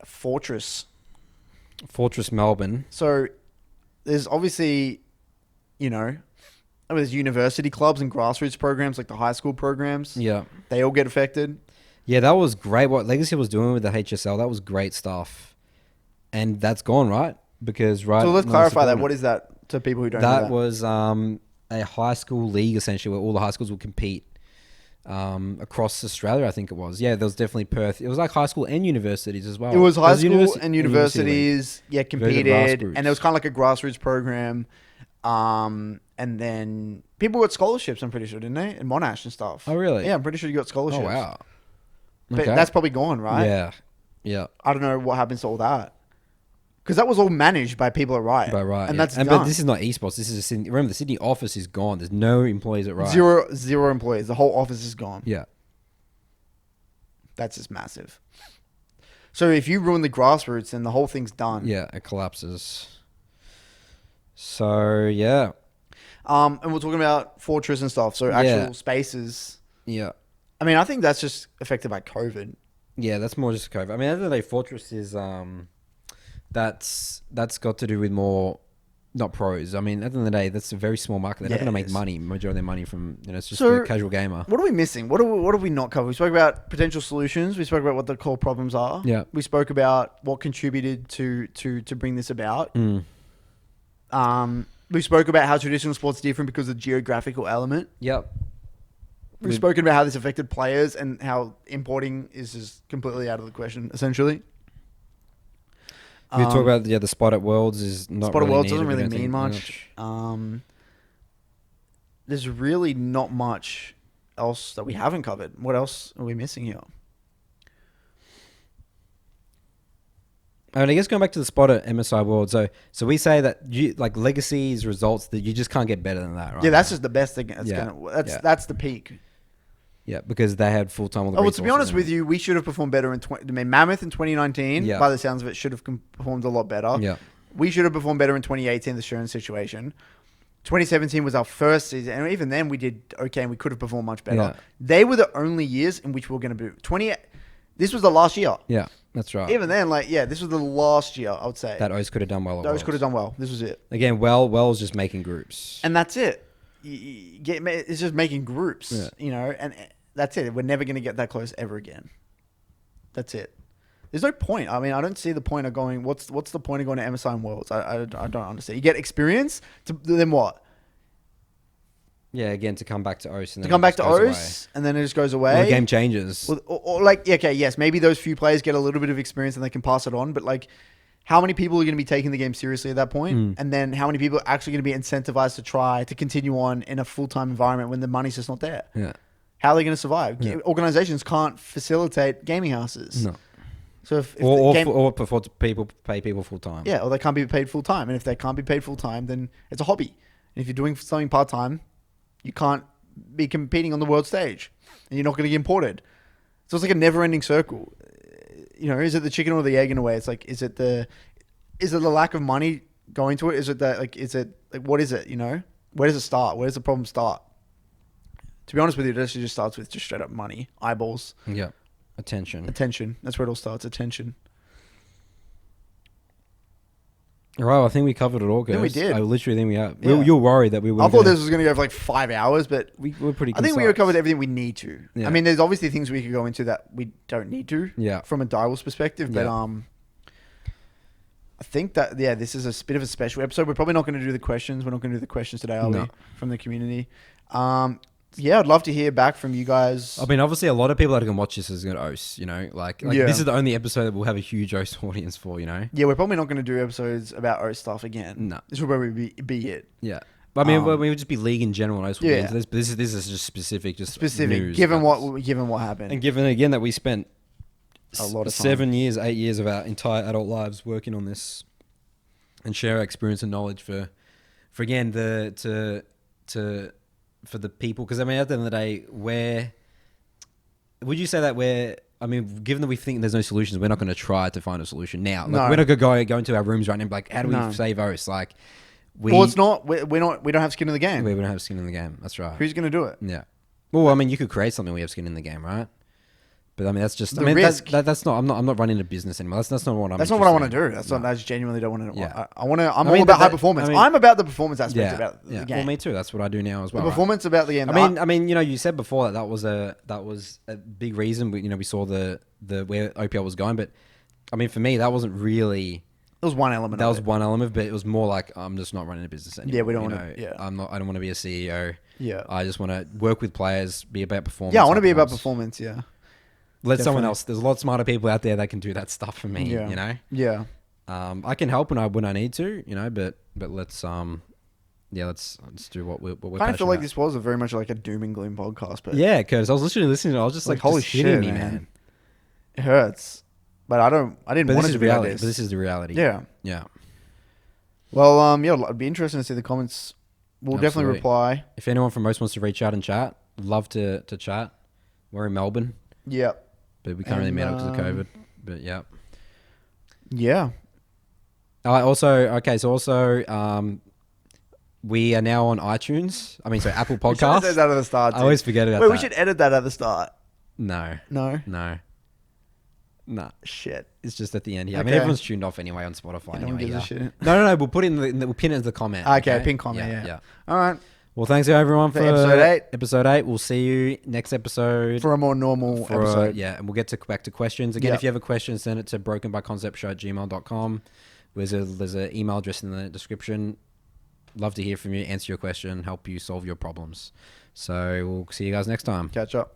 Fortress? Melbourne. So there's obviously, you know, there's university clubs and grassroots programs like the high school programs. Yeah. They all get affected. Yeah, that was great. What Legacy was doing with the HSL, that was great stuff. And that's gone, right? Because So let's clarify that. What is that to people who don't know that? that? Was a high school league, essentially, where all the high schools would compete across Australia, I think it was. Yeah, there was definitely Perth. It was like high school and universities as well. It was high school university and league. universities, yeah, competed, grassroots. and it was kind of like a grassroots program. And then people got scholarships, I'm pretty sure, didn't they? And Monash and stuff. Oh, really? Yeah, I'm pretty sure you got scholarships. Oh, wow. But Okay. that's probably gone, right? Yeah. Yeah. I don't know what happens to all that. Because that was all managed by people at Riot. By Riot. And yeah. that's But done. this is not esports. This is remember, the Sydney office is gone. There's no employees at Riot. Zero employees. The whole office is gone. Yeah. That's just massive. So if you ruin the grassroots, then the whole thing's done. Yeah, it collapses. So, yeah. And we're talking about Fortress and stuff. So actual Yeah. spaces. Yeah. I mean, I think that's just affected by COVID. Yeah, that's more just COVID. I mean, at the end of the day, Fortress is that's got to do with more not pros. I mean, at the end of the day, that's a very small market. They're not going to make money. Majority of their money from it's just a casual gamer. What are we missing? What have we not covered? We spoke about potential solutions. We spoke about what the core problems are. Yeah. We spoke about what contributed to bring this about. We spoke about how traditional sports are different because of the geographical element. Yep. We've spoken about how this affected players and how importing is just completely out of the question, essentially. We talk about the spot at Worlds is not spot really at Worlds needed. doesn't really mean much. There's really not much else that we haven't covered. What else are we missing here? I mean, I guess going back to the spot at MSI World, so we say that Legacy's results that you just can't get better than that, right? Yeah, that's just the best thing. That's the peak. Yeah, because they had full time. Well, to be honest with you, we should have performed better in Mammoth in 2019. By the sounds of it, should have performed a lot better. Yeah, we should have performed better in 2018. The Sharon situation. 2017 was our first season, and even then we did okay, and we could have performed much better. Yeah. They were the only years in which we were going to be This was the last year. Yeah, that's right. Even then, this was the last year, I would say. That O's could have done well. O's could have done well. This was it. Again, Wells just making groups. And that's it. It's just making groups, and that's it. We're never going to get that close ever again. That's it. There's no point. I mean, I don't see the point of going, what's the point of going to MSI and Worlds? I don't understand. You get experience, then what? Yeah, again, to come back to OS. And to come back to OS, and then it just goes away. Well, the game changes. Yes, maybe those few players get a little bit of experience and they can pass it on, but how many people are going to be taking the game seriously at that point? And then how many people are actually going to be incentivized to try to continue on in a full-time environment when the money's just not there? Yeah. How are they going to survive? Yeah. Organizations can't facilitate gaming houses. No. So if or pay people full time. Yeah, or they can't be paid full time. And if they can't be paid full time, then it's a hobby. And if you're doing something part time, you can't be competing on the world stage, and you're not going to get imported. So it's like a never-ending circle. Is it the chicken or the egg in a way? It's like, is it the lack of money going to it? Is it that what is it? Where does it start? Where does the problem start? To be honest with you, it actually just starts with just straight up money, eyeballs. Yeah. Attention. That's where it all starts. Attention. All right, I think we covered it all, guys. I think we did. I literally think we have. Yeah. You were worried that we were. I thought this was going to go for 5 hours, but we were pretty. I think we covered everything we need to. Yeah. I mean, there's obviously things we could go into that we don't need to. Yeah. From a Direwolves perspective, but I think that this is a bit of a special episode. We're probably not going to do the questions. We're not going to do the questions today, are we? From the community. I'd love to hear back from you guys. I mean, obviously, a lot of people that can watch this is going to OS, this is the only episode that we'll have a huge OS audience for, Yeah, we're probably not going to do episodes about OS stuff again. No. This will probably be it. Yeah. But I mean, we would just be league in general. OS will be into this, but this is just specific. News, given what happened. And given, again, that we spent a lot of 7 years, 8 years of our entire adult lives working on this and share our experience and knowledge for again, for the people, because I mean, at the end of the day, would you say that given that we think there's no solutions, we're not going to try to find a solution now. We're not going to go into our rooms right now and be like, how do we save OS? It's not. We don't have skin in the game. We don't have skin in the game. That's right. Who's going to do it? Yeah. Well, I mean, you could create something where you have skin in the game, right? But I mean, that's just risk. That's not. I'm not running a business anymore. That's not what I'm. That's not what I want to do. That's not. I just genuinely don't want to. Yeah. I'm all about high performance. I'm about the performance aspect about the game. Well, me too. That's what I do now as well. The performance about the game. I mean, you said before that was a big reason. We saw the where OPL was going, but I mean, for me, that wasn't really. It was one element. That was one element, but it was more like I'm just not running a business anymore. Yeah, we don't want to. Yeah, I don't want to be a CEO. Yeah, I just want to work with players, be about performance. Yeah, I want to be about performance. Yeah. Let someone else. There's a lot smarter people out there that can do that stuff for me. Yeah. Yeah. I can help when I need to. But let's let's do what we're. I kind of feel like this was very much like a doom and gloom podcast. But yeah, because I was literally listening to it. I was just like, holy shit, man. It hurts, but I didn't want it to be reality. like this. But this is the reality. Yeah. Yeah. Well, it'd be interesting to see the comments. We'll definitely reply. If anyone from Most wants to reach out and chat, love to chat. We're in Melbourne. Yeah. But we can't really meet up because of COVID. But yeah. Yeah. Also, we are now on iTunes. I mean, so Apple Podcasts. We should edit that at the start. I always forget about that. Wait, we should edit that at the start. No. Nah. Shit. It's just at the end here. I Okay. mean, everyone's tuned off anyway on Spotify. No one anyway, gives a yeah. shit. No. We'll put we'll pin it in the comment. Okay, pin comment, yeah. All right. Well, thanks everyone for episode 8. Episode 8. We'll see you next episode. For a more normal episode. Yeah, and we'll get back to questions. Again, Yep. if you have a question, send it to brokenbyconceptshow@gmail.com. There's an email address in the description. Love to hear from you, answer your question, help you solve your problems. So we'll see you guys next time. Catch up.